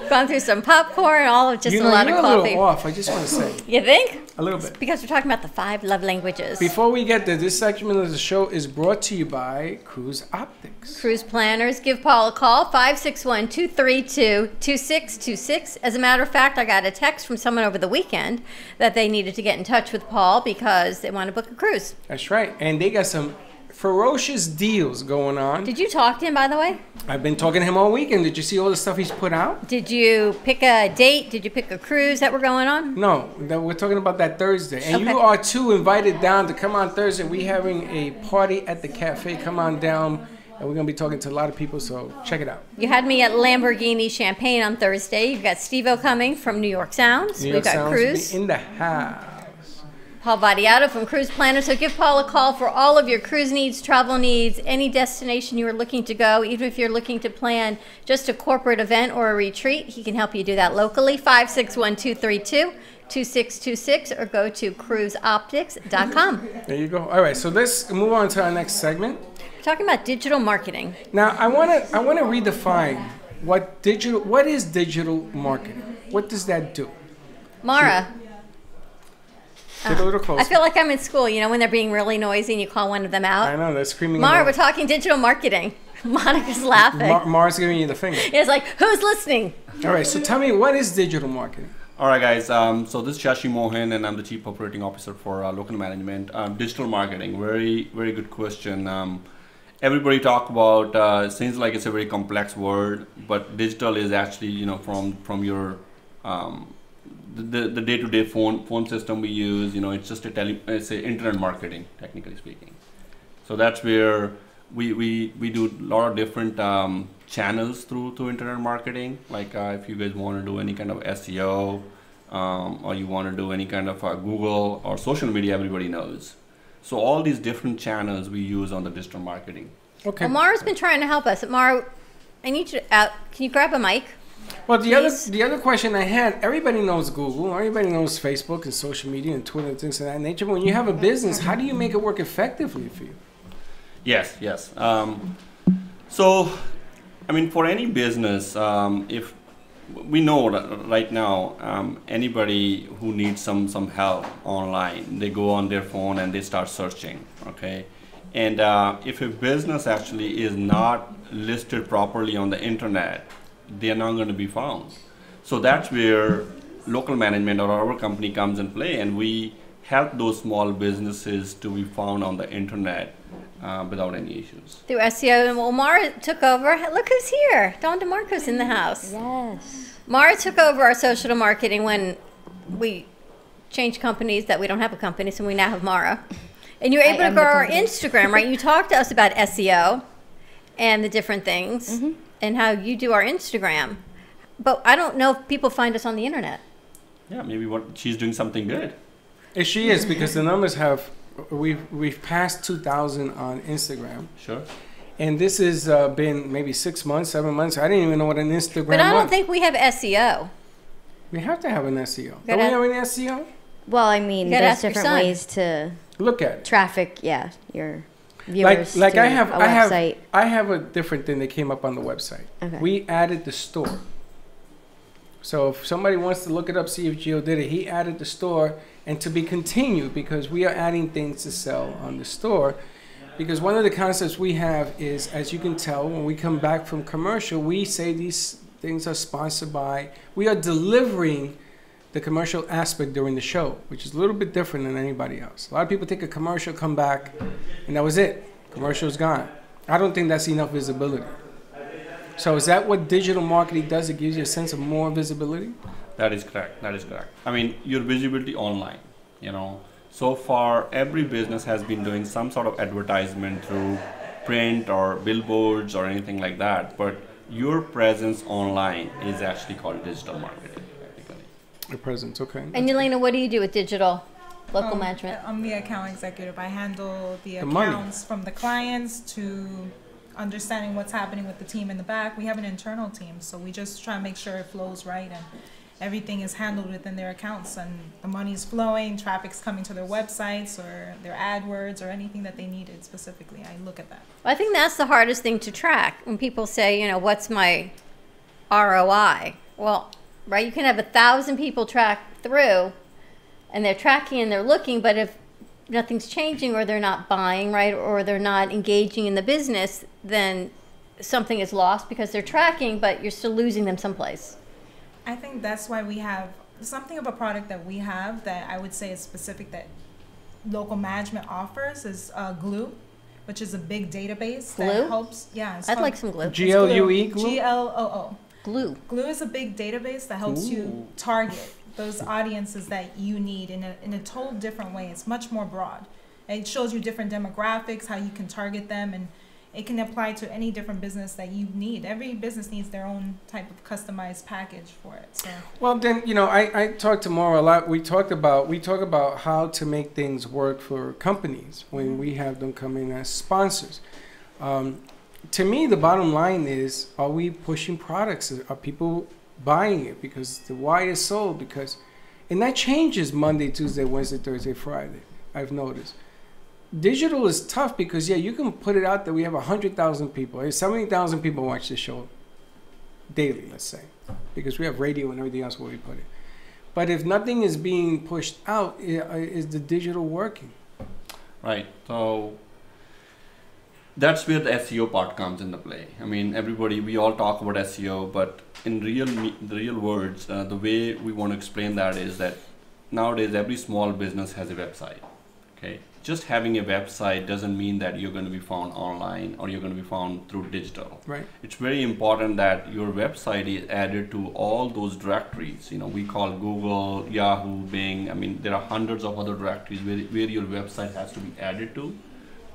Gone through some popcorn, all of just a lot of you're coffee. a little off, I just want to say. You think? A little bit. It's because we're talking about the 5 love languages. Before we get there, this segment of the show is brought to you by Cruise Optics. Cruise planners, give Paul a call, 561-232-2626. As a matter of fact, I got a text from someone over the weekend that they needed to get in touch with Paul because they want to book a cruise. That's right. And they got some ferocious deals going on. Did you talk to him, by the way? I've been talking to him all weekend. Did you see all the stuff he's put out? Did you pick a date? Did you pick a cruise that we're going on? No, we're talking about that Thursday. And Okay. you are too invited down to come on Thursday. We're having a party at the cafe. Come on down. And we're going to be talking to a lot of people, so check it out. You had me at Lamborghini Champagne on Thursday. You've got Steve-O coming from New York Sounds. New York We've got Sounds Cruz. in the house. Paul Badiato from Cruise Planner. So give Paul a call for all of your cruise needs, travel needs, any destination you are looking to go. Even if you're looking to plan just a corporate event or a retreat, he can help you do that locally. 561-232-2626 or go to cruiseoptics.com. There you go. All right, so let's move on to our next segment. We're talking about digital marketing. Now, I want to redefine what is digital marketing? What does that do? Mara. Get a little closer. I feel like I'm in school, you know, when they're being really noisy and you call one of them out. I know, they're screaming. Mara, we're talking digital marketing. Monica's laughing. Mara's giving you the finger. It's like, who's listening? All right, so tell me, what is digital marketing? All right, guys. So this is Shashi Mohan, and I'm the Chief Operating Officer for Local Management. Digital marketing, very, very good question. Everybody talk about, seems like it's a very complex word, but digital is actually, you know, from your the day-to-day phone system we use. You know, it's just it's a internet marketing, technically speaking. So that's where we do a lot of different channels through internet marketing. Like if you guys want to do any kind of SEO, or you want to do any kind of Google or social media, everybody knows. So all these different channels we use on the digital marketing. Okay. Well, Mara's been trying to help us. Mara, I need you to can you grab a mic? Well, the other question I had, everybody knows Google, everybody knows Facebook and social media and Twitter and things of that nature. But when you have a business, how do you make it work effectively for you? Yes. So, I mean, for any business, if we know right now, anybody who needs some help online, they go on their phone and they start searching, okay? And if a business actually is not listed properly on the internet, they are not going to be found. So that's where local management or our company comes in play, and we help those small businesses to be found on the internet without any issues. Through SEO. And well, Mara took over. Look who's here. Don DeMarco's in the house. Yes. Mara took over our social marketing when we changed companies that we don't have a company, so we now have Mara. And you're able to grow our Instagram, right? You talked to us about SEO and the different things and how you do our Instagram. But I don't know if people find us on the internet. Yeah, maybe she's doing something good. If she is, because the numbers we've passed 2,000 on Instagram. Sure. And this has been maybe 6 months, 7 months. I didn't even know what an Instagram was. But I don't think we have SEO. We have to have an SEO. Don't we have an SEO? Well, I mean, there's different ways to look at it. Traffic, your viewers. Like to I a website. have a different thing that came up on the website. Okay. We added the store. So if somebody wants to look it up, see if Gio did it, he added the store, and to be continued, because we are adding things to sell on the store. Because one of the concepts we have is, as you can tell, when we come back from commercial, we say these things are sponsored by, we are delivering the commercial aspect during the show, which is a little bit different than anybody else. A lot of people take a commercial, come back, and that was it. Commercial's gone. I don't think that's enough visibility. So is that what digital marketing does? It gives you a sense of more visibility? That is correct. I mean, your visibility online, you know. So far, every business has been doing some sort of advertisement through print or billboards or anything like that. But your presence online is actually called digital marketing, technically. Your presence, okay. And Yelena, what do you do with digital local management? I'm the account executive. I handle the money. accounts from the clients to understanding what's happening with the team in the back. We have an internal team, so we just try to make sure it flows right and everything is handled within their accounts and the money's flowing, traffic's coming to their websites or their AdWords or anything that they needed specifically. I look at that. Well, I think that's the hardest thing to track. When people say, you know, what's my ROI? Well, right, you can have 1,000 people track through and they're tracking and they're looking, but if nothing's changing or they're not buying, right, or they're not engaging in the business, then something is lost because they're tracking, but you're still losing them someplace. I think that's why we have something of a product that we have that I would say is specific that local management offers is Glue, which is a big database that helps. Yeah, I'd like some Glue. GLUE, Glue? GLOO. Glue. Glue is a big database that helps you target those audiences that you need in a total different way. It's much more broad. It shows you different demographics, how you can target them, and it can apply to any different business that you need. Every business needs their own type of customized package for it. So. Well, then, you know, I talked to Maura a lot. We talk about how to make things work for companies when we have them come in as sponsors. To me, the bottom line is, are we pushing products? Are people buying it because the why is sold? Because, and that changes Monday, Tuesday, Wednesday, Thursday, Friday, I've noticed. Digital is tough because, yeah, you can put it out there. We have 100,000 people. 70,000 people watch the show daily, let's say, because we have radio and everything else where we put it. But if nothing is being pushed out, is the digital working? Right. So that's where the SEO part comes into play. I mean, we all talk about SEO, but in the real words, the way we want to explain that is that nowadays every small business has a website. Okay. Just having a website doesn't mean that you're going to be found online or you're going to be found through digital. Right. It's very important that your website is added to all those directories. You know, we call Google, Yahoo, Bing. I mean, there are hundreds of other directories where your website has to be added to.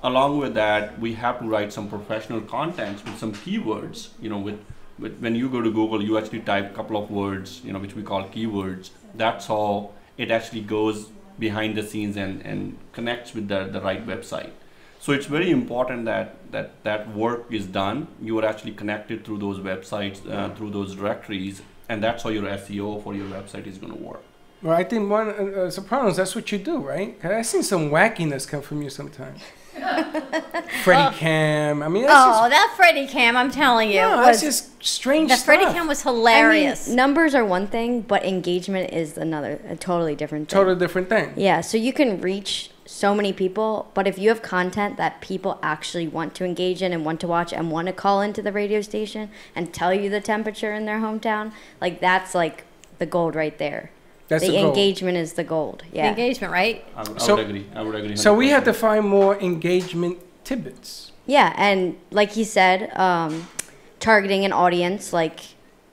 Along with that, we have to write some professional content with some keywords. You know, when you go to Google, you actually type a couple of words, you know, which we call keywords. That's how it actually goes behind the scenes and connects with the right website. So it's very important that work is done. You are actually connected through those websites, through those directories, and that's how your SEO for your website is going to work. Well, I think Sopranos, that's what you do, right? Because I've seen some wackiness come from you sometimes. Freddie Cam. I mean, that Freddie Cam, I'm telling you, that's just strange stuff. The Freddie Cam was hilarious. I mean, numbers are one thing, but engagement is a totally different thing. Totally different thing. Yeah, so you can reach so many people, but if you have content that people actually want to engage in and want to watch and want to call into the radio station and tell you the temperature in their hometown, like that's like the gold right there. That's the gold. Engagement is the gold. Yeah. The engagement, right? I would agree. I would agree. 100%. So we have to find more engagement tidbits. Yeah, and like he said, targeting an audience, like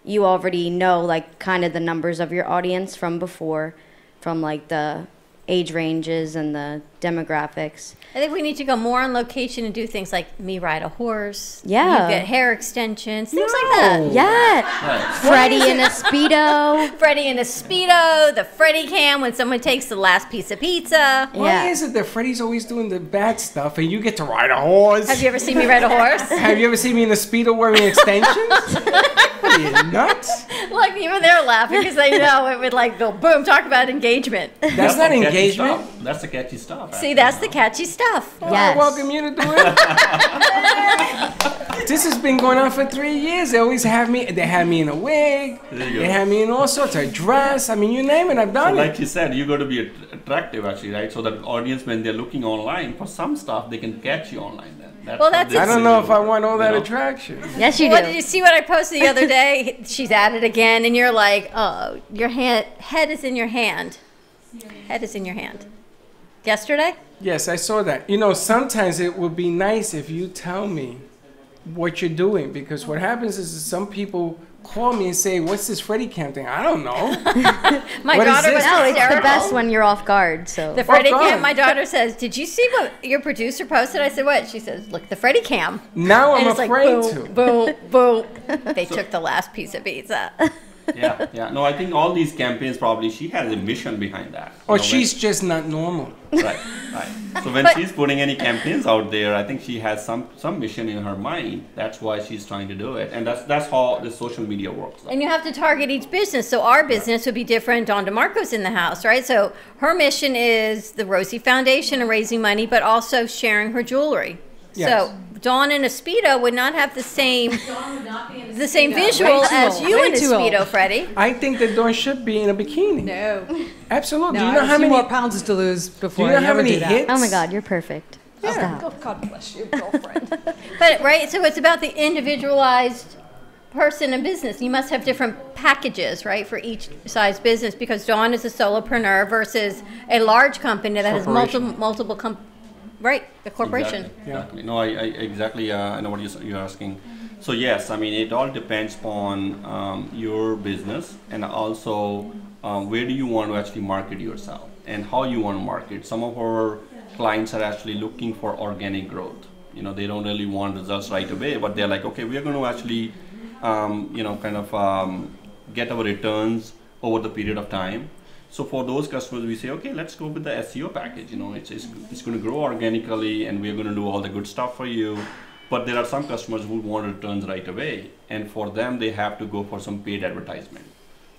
you already know, like kind of the numbers of your audience from before, from like the age ranges and the demographics. I think we need to go more on location and do things like me ride a horse. Yeah. You get hair extensions, things like that. Yeah. Freddie in a Speedo. Freddie in a Speedo, the Freddie Cam when someone takes the last piece of pizza. Why is it that Freddie's always doing the bad stuff and you get to ride a horse? Have you ever seen me ride a horse? Have you ever seen me in a Speedo wearing extensions? Are you nuts? Like, even they're laughing because they know it would like go boom, talk about engagement. That's not engagement. Stuff. That's the catchy stuff. See, that's the catchy stuff. Well, I welcome you to do it. This has been going on for 3 years. They always have me. They had me in a wig. They had me in all sorts of dress. I mean, you name it, I've done it. Like you said, you got to be attractive, actually, right? So that audience, when they're looking online for some stuff, they can catch you online. Then. I don't know if I want all that attraction. Yes, you do. Did you see what I posted the other day? She's at it again, and you're like, oh, your head is in your hand. Head is in your hand. Yesterday? Yes, I saw that. You know, sometimes it would be nice if you tell me what you're doing, because what happens is some people call me and say, what's this Freddie Cam thing? I don't know. My daughter was No, it's the best when you're off guard. So the Freddie Cam, my daughter says, did you see what your producer posted? I said, what? She says, look, the Freddie Cam. Now I'm and afraid it's like, boom, boom, boom. They took the last piece of pizza. Yeah. No, I think all these campaigns probably she has a mission behind that. Or she's just not normal. Right. So when she's putting any campaigns out there, I think she has some mission in her mind. That's why she's trying to do it, and that's how the social media works. And you have to target each business. So our business would be different. Dawn DeMarco's in the house, right? So her mission is the Rosie Foundation and raising money, but also sharing her jewelry. Yes. So Dawn in a Speedo would not have the same visual as you in a Speedo, Freddie. I think that Dawn should be in a bikini. No. Absolutely. No, Do you I know have how a few many more pounds to lose before do you know I how ever many do that. hits? Oh my God, you're perfect. Yeah. Stop. God bless you, girlfriend. But right, so it's about the individualized person and business. You must have different packages, right, for each size business, because Dawn is a solopreneur versus a large company that has multiple right, the corporation. Exactly. No, I exactly I know what you're asking. So yes, I mean it all depends on your business, and also where do you want to actually market yourself and how you want to market. Some of our clients are actually looking for organic growth. You know, they don't really want results right away, but they're like, okay, we are going to actually, get our returns over the period of time. So for those customers, we say, okay, let's go with the SEO package. You know, it's going to grow organically, and we're going to do all the good stuff for you. But there are some customers who want returns right away, and for them, they have to go for some paid advertisement.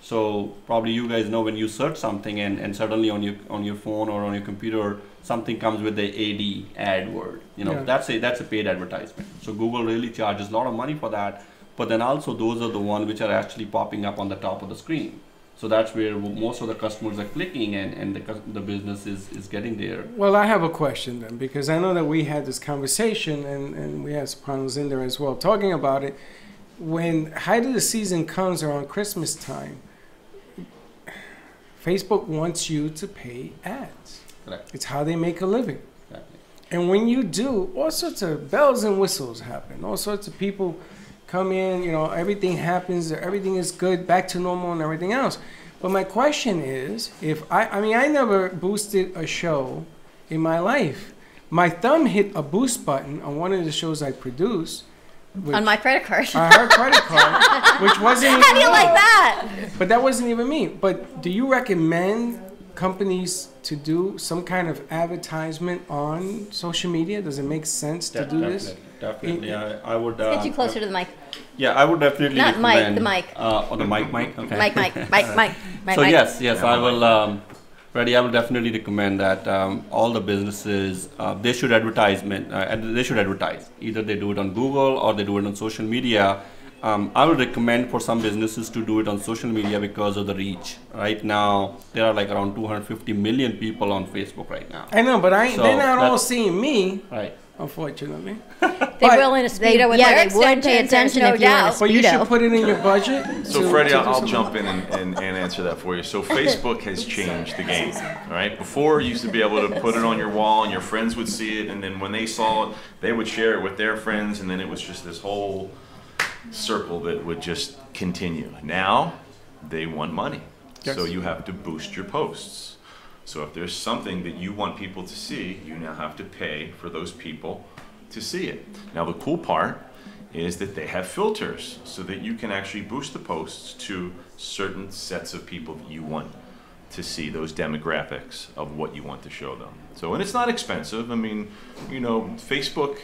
So probably you guys know, when you search something and suddenly on your phone or on your computer, something comes with the ad word. You know, that's a paid advertisement. So Google really charges a lot of money for that. But then also those are the ones which are actually popping up on the top of the screen. So that's where most of the customers are clicking, and the business is getting there. Well, I have a question then, because I know that we had this conversation, and we had Sopranos in there as well talking about it. When height of the season comes around Christmas time, Facebook wants you to pay ads. Correct. It's how they make a living. Exactly. And when you do, all sorts of bells and whistles happen. All sorts of people come in, you know, everything happens, everything is good, back to normal and everything else. But my question is, if I never boosted a show in my life. My thumb hit a boost button on one of the shows I produced. On my credit card. On her credit card, which wasn't even How do you me. like that? But that wasn't even me. But do you recommend companies to do some kind of advertisement on social media? Does it make sense to do this? Definitely. I would. Get you closer to the mic. Yeah, I would definitely Not recommend. the mic. The mic. Okay. Mic. So yes, I will. Freddie, I will definitely recommend that all the businesses they should advertise. Either they do it on Google or they do it on social media. I would recommend for some businesses to do it on social media because of the reach. Right now, there are like around 250 million people on Facebook right now. I know, but they're not all seeing me. Right. Unfortunately. They will in a Speedo with their they would pay extensions, attention no if you were in a doubt. But you should put it in your budget. So Freddie, I'll jump in and answer that for you. So Facebook has changed the game, all right? Before, you used to be able to put it on your wall and your friends would see it, and then when they saw it, they would share it with their friends, and then it was just this whole circle that would just continue. Now, they want money. Yes. So you have to boost your posts. So if there's something that you want people to see, you now have to pay for those people to see it. Now the cool part is that they have filters so that you can actually boost the posts to certain sets of people that you want to see, those demographics of what you want to show them. So, and it's not expensive. I mean, you know, Facebook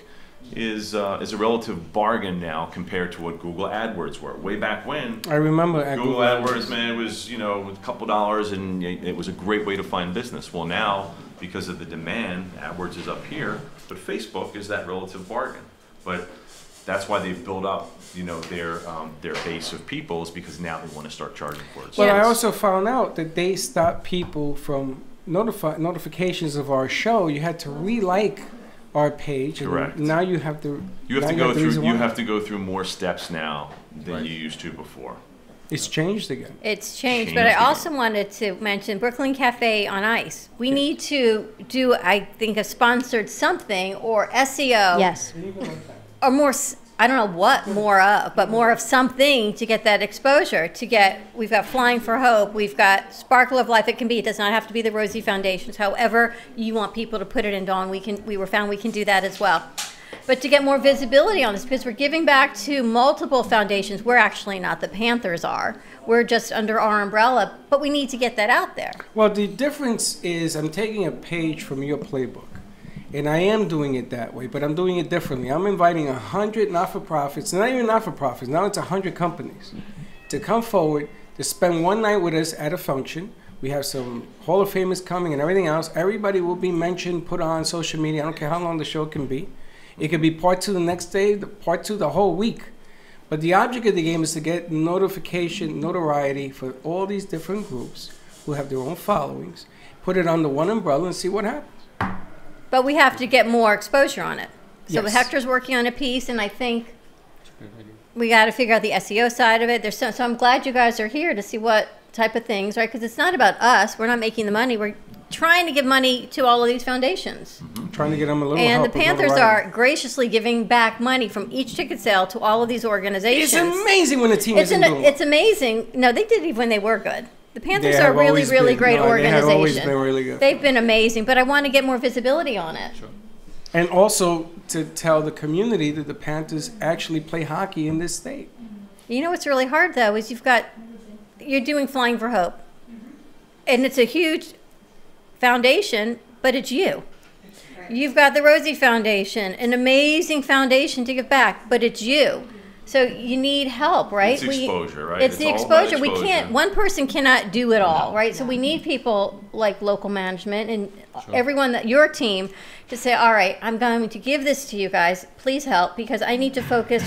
is a relative bargain now compared to what Google AdWords were. Way back when, I remember Google AdWords, man, it was, you know, a couple dollars and it was a great way to find business. Well, now, because of the demand, AdWords is up here, but Facebook is that relative bargain. But that's why they've built up, you know, their base of people, is because now they want to start charging for it. Well, I also found out that they stopped people from notifications of our show. You had to re-like our page. Correct. And now you have to. You have to go through more steps now than you used to before. It's changed again. It's changed, but I also wanted to mention Brooklyn Cafe on Ice. We need to do, I think, a sponsored something or SEO. Yes. Or more, I don't know what more of, but more of something to get that exposure. We've got Flying for Hope, we've got Sparkle of Life. It can be, it does not have to be the Rosie Foundations. However you want people to put it in, Dawn, we can do that as well. But to get more visibility on this, because we're giving back to multiple foundations. We're actually not, the Panthers are. We're just under our umbrella, but we need to get that out there. Well, the difference is I'm taking a page from your playbook, and I am doing it that way, but I'm doing it differently. I'm inviting 100 not-for-profits, not even not-for-profits, now it's 100 companies, to come forward to spend one night with us at a function. We have some Hall of Famers coming and everything else. Everybody will be mentioned, put on social media. I don't care how long the show can be. It could be part 2 the next day, part 2 the whole week. But the object of the game is to get notoriety for all these different groups who have their own followings, put it under one umbrella and see what happens. But we have to get more exposure on it. So Yes. Hector's working on a piece, and I think we got to figure out the SEO side of it. So I'm glad you guys are here to see what type of things, right? Because it's not about us. We're not making the money. We're trying to give money to all of these foundations. Trying to get them a little And help. the with Panthers notoriety. are graciously giving back money from each ticket sale to all of these organizations. It's amazing when the team isn't doing It's amazing. No, they did it when they were good. The Panthers They are have really, always really been- great no, they have organization. always been really good. They've been amazing, but I want to get more visibility on it. And also to tell the community that the Panthers actually play hockey in this state. You know what's really hard though is you're doing Flying for Hope, and it's a huge foundation, but it's you. You've got the Rosie Foundation, an amazing foundation to give back, but it's you. So you need help, right? It's exposure, right? It's the all about exposure. We can't. One person cannot do it all, right? So we need people like local management and everyone that your team to say, all right, I'm going to give this to you guys. Please help, because I need to focus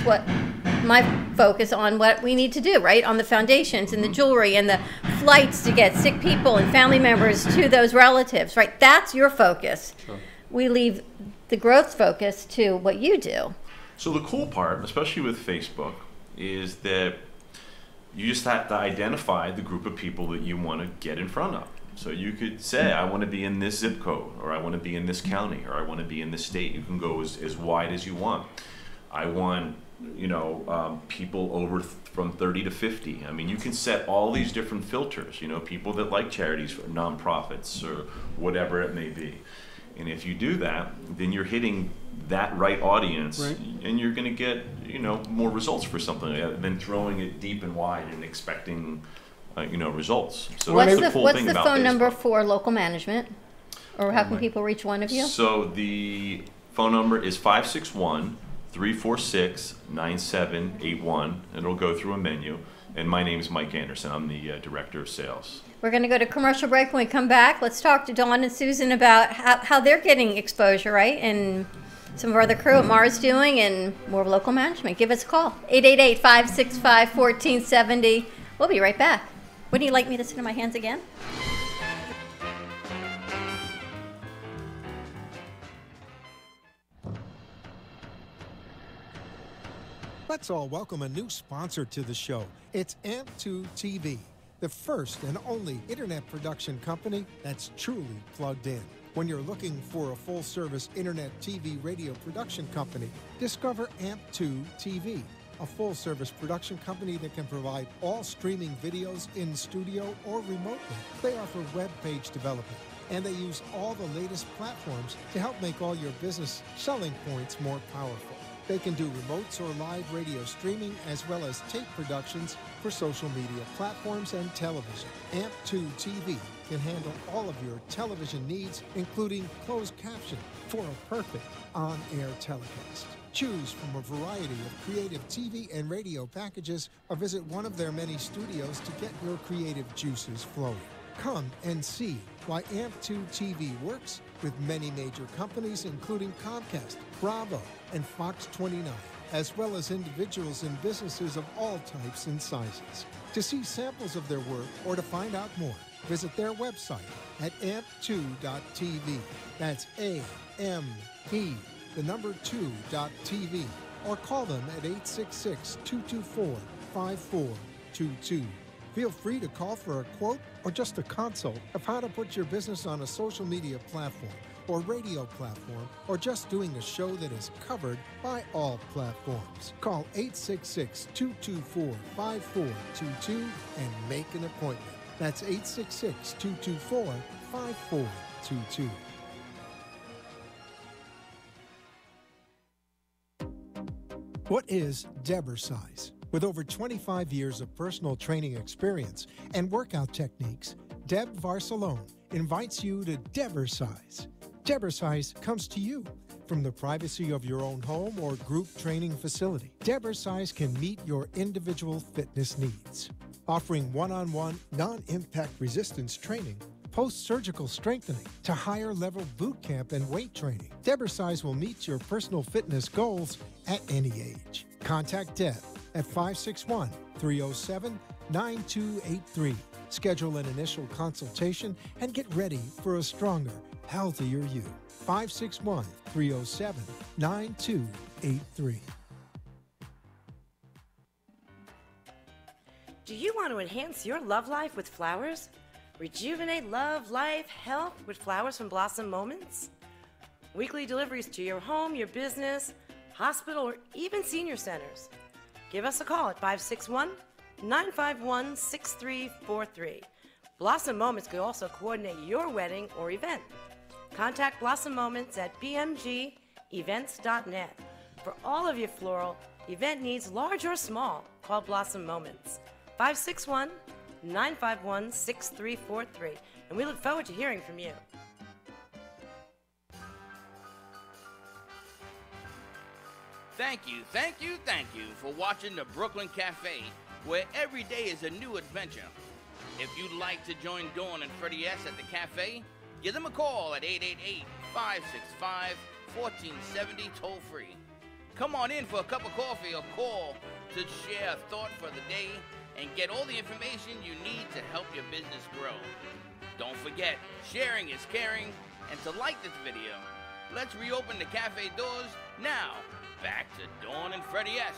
on what we need to do, right? On the foundations and the jewelry and the flights to get sick people and family members to those relatives, right? That's your focus. Sure. We leave the growth focus to what you do. So the cool part, especially with Facebook, is that you just have to identify the group of people that you want to get in front of. So you could say, I want to be in this zip code, or I want to be in this county, or I want to be in this state. You can go as wide as you want. I want, people over from 30 to 50. I mean, you can set all these different filters, people that like charities, nonprofits, or whatever it may be. And if you do that, then you're hitting that right audience, right, and you're going to get, more results for something like that than throwing it deep and wide and expecting, results. So what's that's the cool what's thing the about phone Facebook. number for local management? Or how can people reach one of you? So the phone number is 561-346-9781. It'll go through a menu. And my name is Mike Anderson. I'm the Director of Sales. We're going to go to commercial break. When we come back, let's talk to Dawn and Susan about how they're getting exposure, right? And some of our other crew at Mars doing, and more local management. Give us a call. 888-565-1470. We'll be right back. Wouldn't you like me to sit in my hands again? Let's all welcome a new sponsor to the show. It's AMP2 TV, the first and only internet production company that's truly plugged in. When you're looking for a full-service internet TV radio production company, discover AMP2 TV, a full-service production company that can provide all streaming videos in studio or remotely. They offer web page development, and they use all the latest platforms to help make all your business selling points more powerful. They can do remotes or live radio streaming, as well as tape productions for social media platforms and television. AMP2 TV can handle all of your television needs, including closed caption for a perfect on-air telecast. Choose from a variety of creative TV and radio packages, or visit one of their many studios to get your creative juices flowing. Come and see why AMP2 TV works with many major companies, including Comcast, Bravo, and Fox 29, as well as individuals and businesses of all types and sizes. To see samples of their work or to find out more, visit their website at amp2.tv. That's AMP2.tv, or call them at 866-224-5422. Feel free to call for a quote or just a consult of how to put your business on a social media platform or radio platform, or just doing a show that is covered by all platforms. Call 866-224-5422 and make an appointment. That's 866-224-5422. What is Debersize? With over 25 years of personal training experience and workout techniques, Deb Varsalone invites you to Debersize. Debersize comes to you from the privacy of your own home or group training facility. Debersize can meet your individual fitness needs, offering one-on-one, non-impact resistance training, post-surgical strengthening, to higher-level boot camp and weight training. Debersize will meet your personal fitness goals at any age. Contact Deb at 561-307-9283. Schedule an initial consultation and get ready for a stronger, healthier you. 561-307-9283. Do you want to enhance your love life with flowers? Rejuvenate love, life, health with flowers from Blossom Moments? Weekly deliveries to your home, your business, hospital, or even senior centers. Give us a call at 561-951-6343. Blossom Moments could also coordinate your wedding or event. Contact Blossom Moments at bmg blossom-events.net. For all of your floral event needs, large or small, call Blossom Moments. 561-951-6343. And we look forward to hearing from you. Thank you for watching the Brooklyn Cafe, where every day is a new adventure. If you'd like to join Dawn and Freddie S. at the cafe, give them a call at 888-565-1470 toll free. Come on in for a cup of coffee or call to share a thought for the day and get all the information you need to help your business grow. Don't forget, sharing is caring, and to like this video. Let's reopen the cafe doors now. Back to Dawn and Freddie S.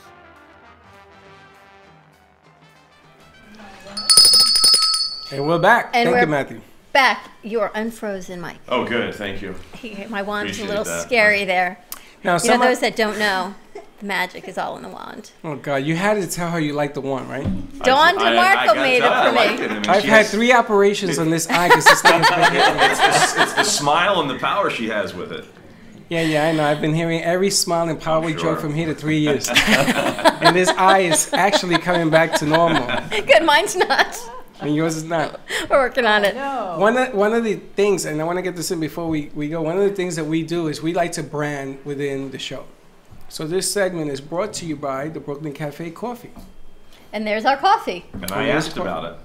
And we're back. And Thank you, Matthew. Back. You're unfrozen, Mike. Oh, good. Thank you. My wand's Appreciate a little that. scary there. Now, you know, those that don't know, the magic is all in the wand. Oh, God. You had to tell her you like the one, right? Dawn DeMarco made it for me. I've had 3 operations on this eye because this thing's been hitting me. It's the smile and the power she has with it. Yeah, I know. I've been hearing every smile and power joke from here to 3 years. And this eye is actually coming back to normal. Good, mine's not. And yours is not. We're working on it. One of the things, and I want to get this in before we go, one of the things that we do is we like to brand within the show. So this segment is brought to you by the Brooklyn Cafe Coffee. And there's our coffee. And I asked about it.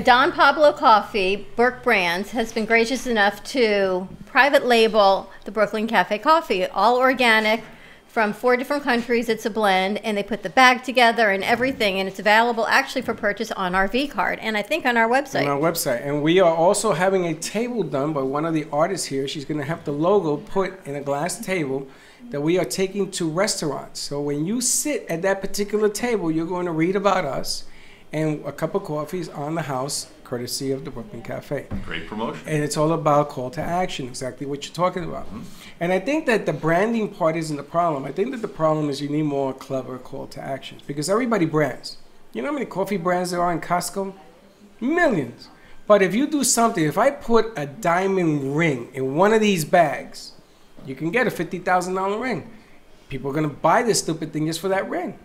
Don Pablo Coffee, Burke Brands, has been gracious enough to private label the Brooklyn Cafe Coffee, all organic, from 4 different countries. It's a blend, and they put the bag together and everything, and it's available actually for purchase on our V card, and I think on our website. On our website. And we are also having a table done by one of the artists here. She's going to have the logo put in a glass table that we are taking to restaurants. So when you sit at that particular table, you're going to read about us and a cup of coffee is on the house, courtesy of the Brooklyn Cafe. Great promotion. And it's all about call to action, exactly what you're talking about. And I think that the branding part isn't the problem. I think that the problem is you need more clever call to actions because everybody brands. You know how many coffee brands there are in Costco? Millions. But if you do something, if I put a diamond ring in one of these bags, you can get a $50,000 ring. People are going to buy this stupid thing just for that ring.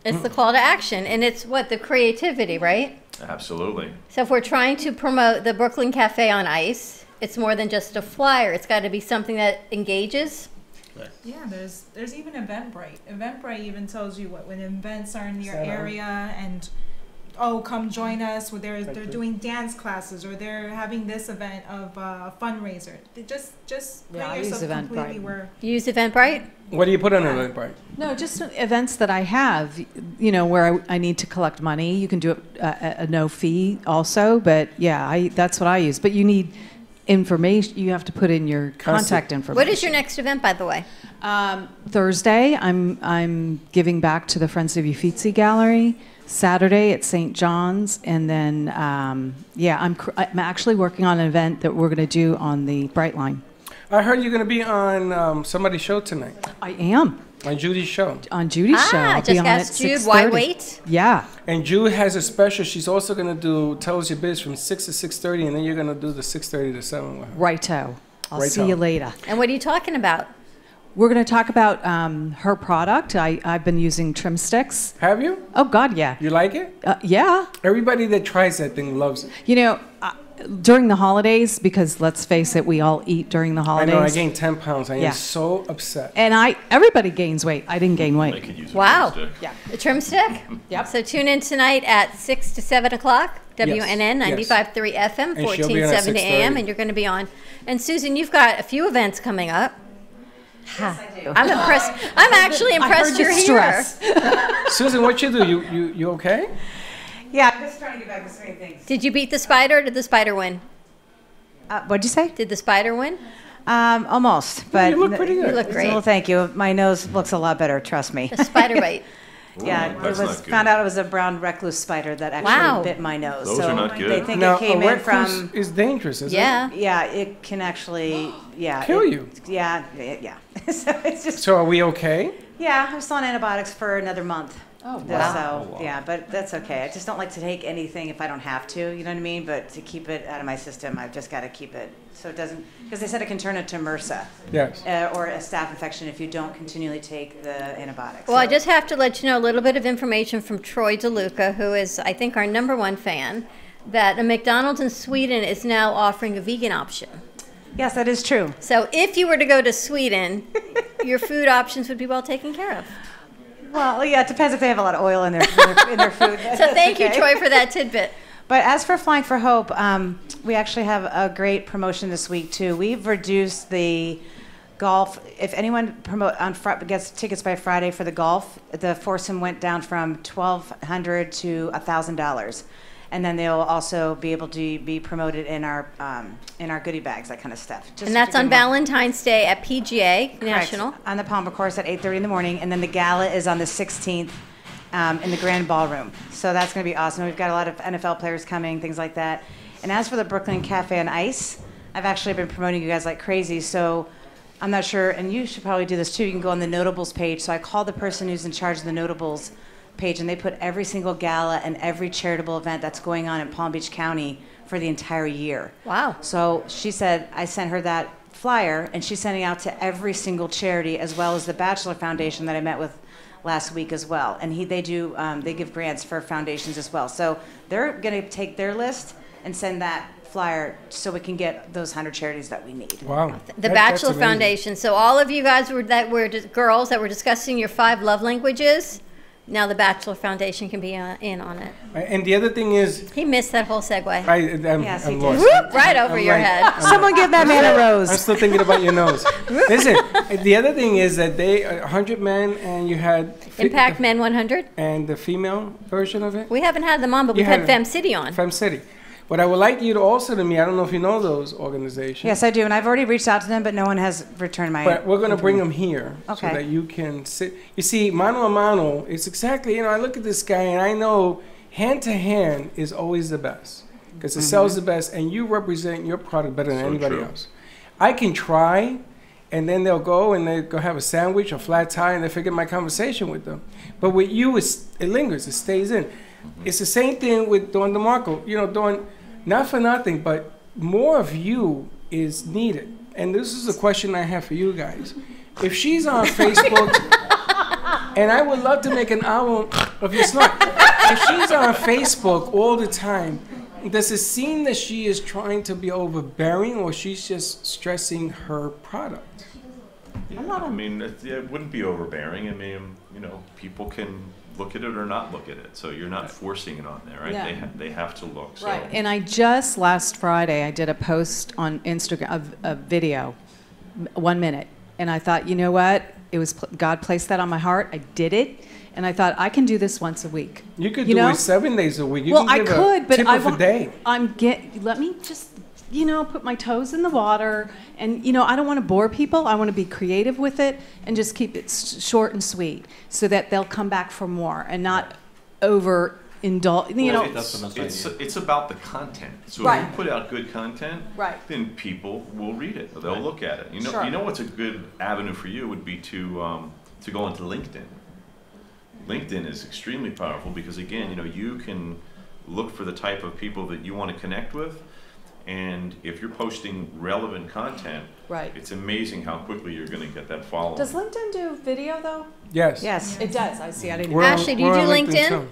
It's the call to action, and it's what, the creativity, right? Absolutely. So if we're trying to promote the Brooklyn Cafe on Ice, it's more than just a flyer. It's got to be something that engages. Yeah, there's even Eventbrite. Eventbrite even tells you when events are in your Set up. area and come join us. They're doing dance classes or they're having this event of fundraiser. They just Yeah, I bring use yourself completely Eventbrite. where. You use Eventbrite? What do you put on Eventbrite? No, just events that I have, where I need to collect money. You can do it at a no fee also, but yeah, that's what I use. But you need information. You have to put in your contact information. What is your next event, by the way? Thursday, I'm giving back to the Friends of Uffizi Gallery. Saturday at St. John's, and then I'm actually working on an event that we're going to do on the Brightline. I heard you're going to be on somebody's show tonight. I am. On Judy's show. On Judy's show. I'll just be on ask at Jude, 6:30. why wait? Yeah. And Jude has a special. She's also going to do Tell Us Your Biz from 6 to 6:30, and then you're going to do the 6:30 to 7 with her. Righto. I'll Righto. see you later. And what are you talking about? We're going to talk about her product. I've been using trim sticks. Have you? Oh, God, yeah. You like it? Yeah. Everybody that tries that thing loves it. During the holidays, because let's face it, we all eat during the holidays. I know, I gained 10 pounds. I Yeah. am so upset. And everybody gains weight. I didn't gain weight. Wow. Yeah. The trim stick? Yep. So tune in tonight at 6 to 7 o'clock, WNN 95.3 FM, And she'll be on at 1470 AM, 6:30. and you're going to be on. And Susan, you've got a few events coming up. Yes, I do. I'm impressed. I'm actually impressed you're here. Susan, what you do? You okay? Yeah, I'm just trying to get back to so many things. Did you beat the spider, or did the spider win? What'd you say? Did the spider win? Almost, but you look pretty good. You look great. Well, thank you. My nose looks a lot better. Trust me. The spider bite. Yeah, Ooh, it that's was not good. found out it was a brown recluse spider that actually Wow. bit my nose. Those so are not good. They think Now, it came a in recluse from. is dangerous, isn't Yeah. Yeah, it can actually. Yeah. Kill you. Yeah. So it's just. So are we okay? Yeah, I'm still on antibiotics for another month. Oh, wow. So, yeah, but that's okay. I just don't like to take anything if I don't have to, you know what I mean? But to keep it out of my system, I've just got to keep it so it doesn't, because they said it can turn into MRSA. Yes. Or a staph infection if you don't continually take the antibiotics. Well, I just have to let you know a little bit of information from Troy DeLuca, who is, I think, our #1 fan, that a McDonald's in Sweden is now offering a vegan option. Yes, that is true. So if you were to go to Sweden, your food options would be well taken care of. Well, yeah, it depends if they have a lot of oil in their food. So thank you, Troy, for that tidbit. But as for Flying for Hope, we actually have a great promotion this week too. We've reduced the golf. If anyone gets tickets by Friday for the golf, the foursome went down from $1,200 to $1,000, and then they'll also be able to be promoted in our goodie bags, that kind of stuff. And that's on Valentine's Day at PGA National. Correct. On the Palmer Course at 8:30 in the morning, and then the gala is on the 16th. In the Grand Ballroom. So that's going to be awesome. We've got a lot of NFL players coming, things like that. And as for the Brooklyn Cafe and Ice, I've actually been promoting you guys like crazy. So I'm not sure, and you should probably do this too. You can go on the Notables page. So I called the person who's in charge of the Notables page, and they put every single gala and every charitable event that's going on in Palm Beach County for the entire year. Wow. So she said, I sent her that flyer, and she's sending out to every single charity, as well as the Bachelor Foundation that I met with last week as well, and they give grants for foundations as well. So they're going to take their list and send that flyer so we can get those 100 charities that we need. Wow. The Bachelor Foundation. So all of you guys girls that were discussing your 5 love languages, now the Bachelor Foundation can be in on it. And the other thing is, he missed that whole segue. Yes, he did. Whoop, right over your head. Someone give that man a rose. I'm still thinking about your nose. Listen, the other thing is that 100 men, and you had Impact Men 100, and the female version of it. We haven't had them on, but we've had Fem City on. Fem City. What I would like you to also to me, I don't know if you know those organizations. Yes, I do, and I've already reached out to them, but no one has returned my. But we're going to bring them here so Okay. that you can sit. You see, mano a mano, it's exactly, I look at this guy and I know hand to hand is always the best because it sells the best, and you represent your product better than anybody else. I can try, and then they'll go and they go have a sandwich or flat tire and they forget my conversation with them. But with you, it lingers, it stays in. It's the same thing with Dawn DeMarco. Dawn, not for nothing, but more of you is needed. And this is a question I have for you guys. If she's on Facebook, and I would love to make an album of your snort. If she's on Facebook all the time, does it seem that she is trying to be overbearing, or she's just stressing her product? Yeah, I mean, it wouldn't be overbearing. I mean, people can look at it or not look at it. So you're not forcing it on there, right? No. They have to look. So. Right. And I just last Friday, I did a post on Instagram of a video, 1 minute. And I thought, you know what? It was God placed that on my heart. I did it. And I thought, I can do this once a week. You could do it 7 days a week. You well, can give I could, a but tip I of a day. let me just, put my toes in the water. And, I don't want to bore people. I want to be creative with it and just keep it short and sweet so that they'll come back for more and not overindulge. It's about the content. So Right. if you put out good content, then people will read it. They'll look at it. You know what's a good avenue for you would be to go into LinkedIn. LinkedIn is extremely powerful because again, you can look for the type of people that you want to connect with. And if you're posting relevant content, it's amazing how quickly you're going to get that following. Does LinkedIn do video, though? Yes. Yes, it does. I see. I didn't know. Ashley, do you do LinkedIn?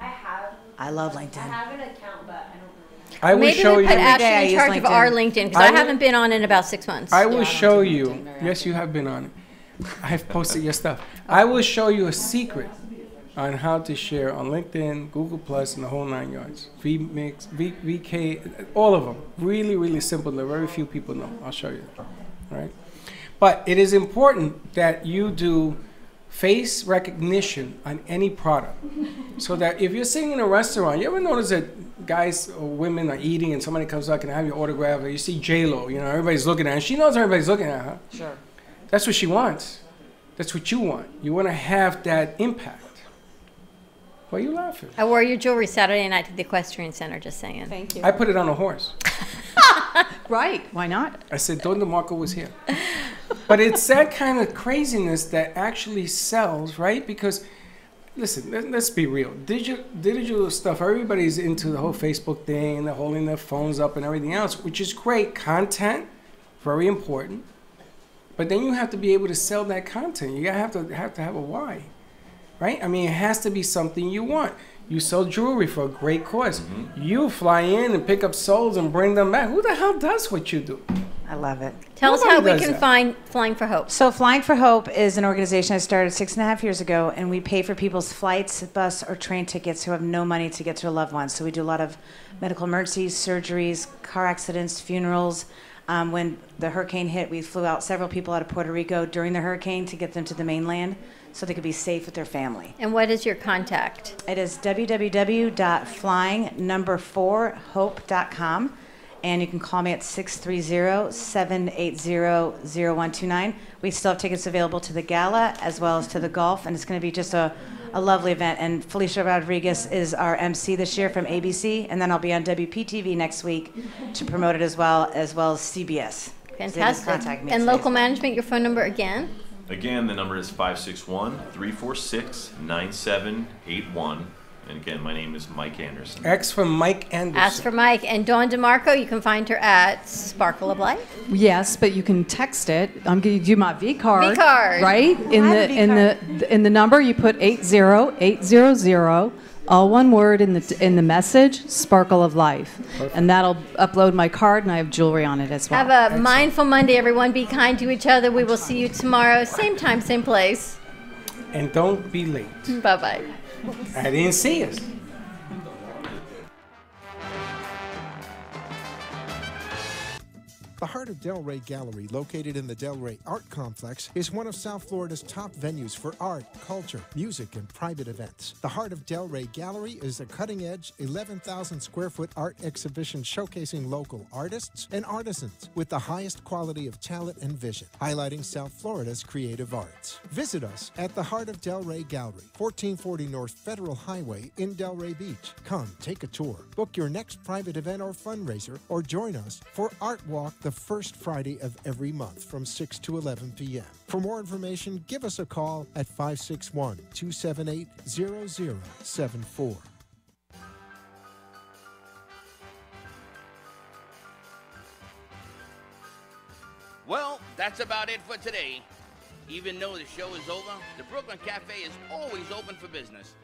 I love LinkedIn. I have an account, but I don't really. I will Maybe show we put you. Ashley in charge of our LinkedIn because I haven't been on in about 6 months. I will show you. Yes, you have been on it. I have posted your stuff. I will show you a secret on how to share on LinkedIn, Google Plus, and the whole 9 yards. VMix, VK, all of them. Really, really simple that very few people know. I'll show you. All right? But it is important that you do face recognition on any product. So that if you're sitting in a restaurant, you ever notice that guys or women are eating and somebody comes up and have your autograph, or you see J-Lo, everybody's looking at her. She knows everybody's looking at her. Sure. That's what she wants. That's what you want. You want to have that impact. Why are you laughing? I wore your jewelry Saturday night to the Equestrian Center, just saying. Thank you. I put it on a horse. Right. Why not? I said, Dawn DeMarco was here. But it's that kind of craziness that actually sells, right? Because, listen, let's be real. Digital stuff, everybody's into the whole Facebook thing, and they're holding their phones up and everything else, which is great. Content, very important. But then you have to be able to sell that content. You have to have a why, right? I mean, it has to be something you want. You sell jewelry for a great cause. You fly in and pick up souls and bring them back. Who the hell does what you do? I love it. Tell us how we can find Flying for Hope. So Flying for Hope is an organization I started 6.5 years ago, and we pay for people's flights, bus, or train tickets who have no money to get to a loved one. So we do a lot of medical emergencies, surgeries, car accidents, funerals. When the hurricane hit, we flew out several people out of Puerto Rico during the hurricane to get them to the mainland so they could be safe with their family. And what is your contact? It is www.flying4hope.com. And you can call me at 630-780-0129. We still have tickets available to the gala as well as to the golf, and it's going to be just a lovely event. And Felicia Rodriguez is our MC this year from ABC, and then I'll be on WPTV next week to promote it as well as CBS. Fantastic. And local management, your phone number again? Again, the number is 561-346-9781. And again, my name is Mike Anderson. X for Mike Anderson. Ask for Mike. And Dawn DeMarco, you can find her at Sparkle of Life. Yes, but you can text it. I'm going to do my V card. V card. Right? In the number you put 80800, all one word in the message, Sparkle of Life. Perfect. And that'll upload my card, and I have jewelry on it as well. Have a mindful Monday, everyone. Be kind to each other. We will see you tomorrow, same time, same place. And don't be late. Bye-bye. I didn't see us. The Heart of Delray Gallery, located in the Delray Art Complex, is one of South Florida's top venues for art, culture, music, and private events. The Heart of Delray Gallery is a cutting-edge, 11,000-square-foot art exhibition showcasing local artists and artisans with the highest quality of talent and vision, highlighting South Florida's creative arts. Visit us at the Heart of Delray Gallery, 1440 North Federal Highway in Delray Beach. Come, take a tour, book your next private event or fundraiser, or join us for Art Walk the first Friday of every month from 6 to 11 p.m. For more information, give us a call at 561-278-0074. Well, that's about it for today. Even though the show is over, the Brooklyn Cafe is always open for business.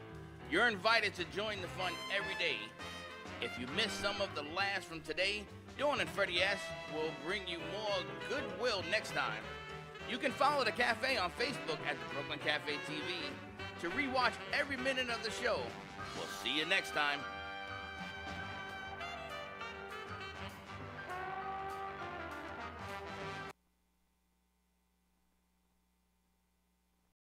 You're invited to join the fun every day. If you missed some of the laughs from today, Dawn and Freddie S. will bring you more goodwill next time. You can follow the cafe on Facebook at the Brooklyn Cafe TV to rewatch every minute of the show. We'll see you next time.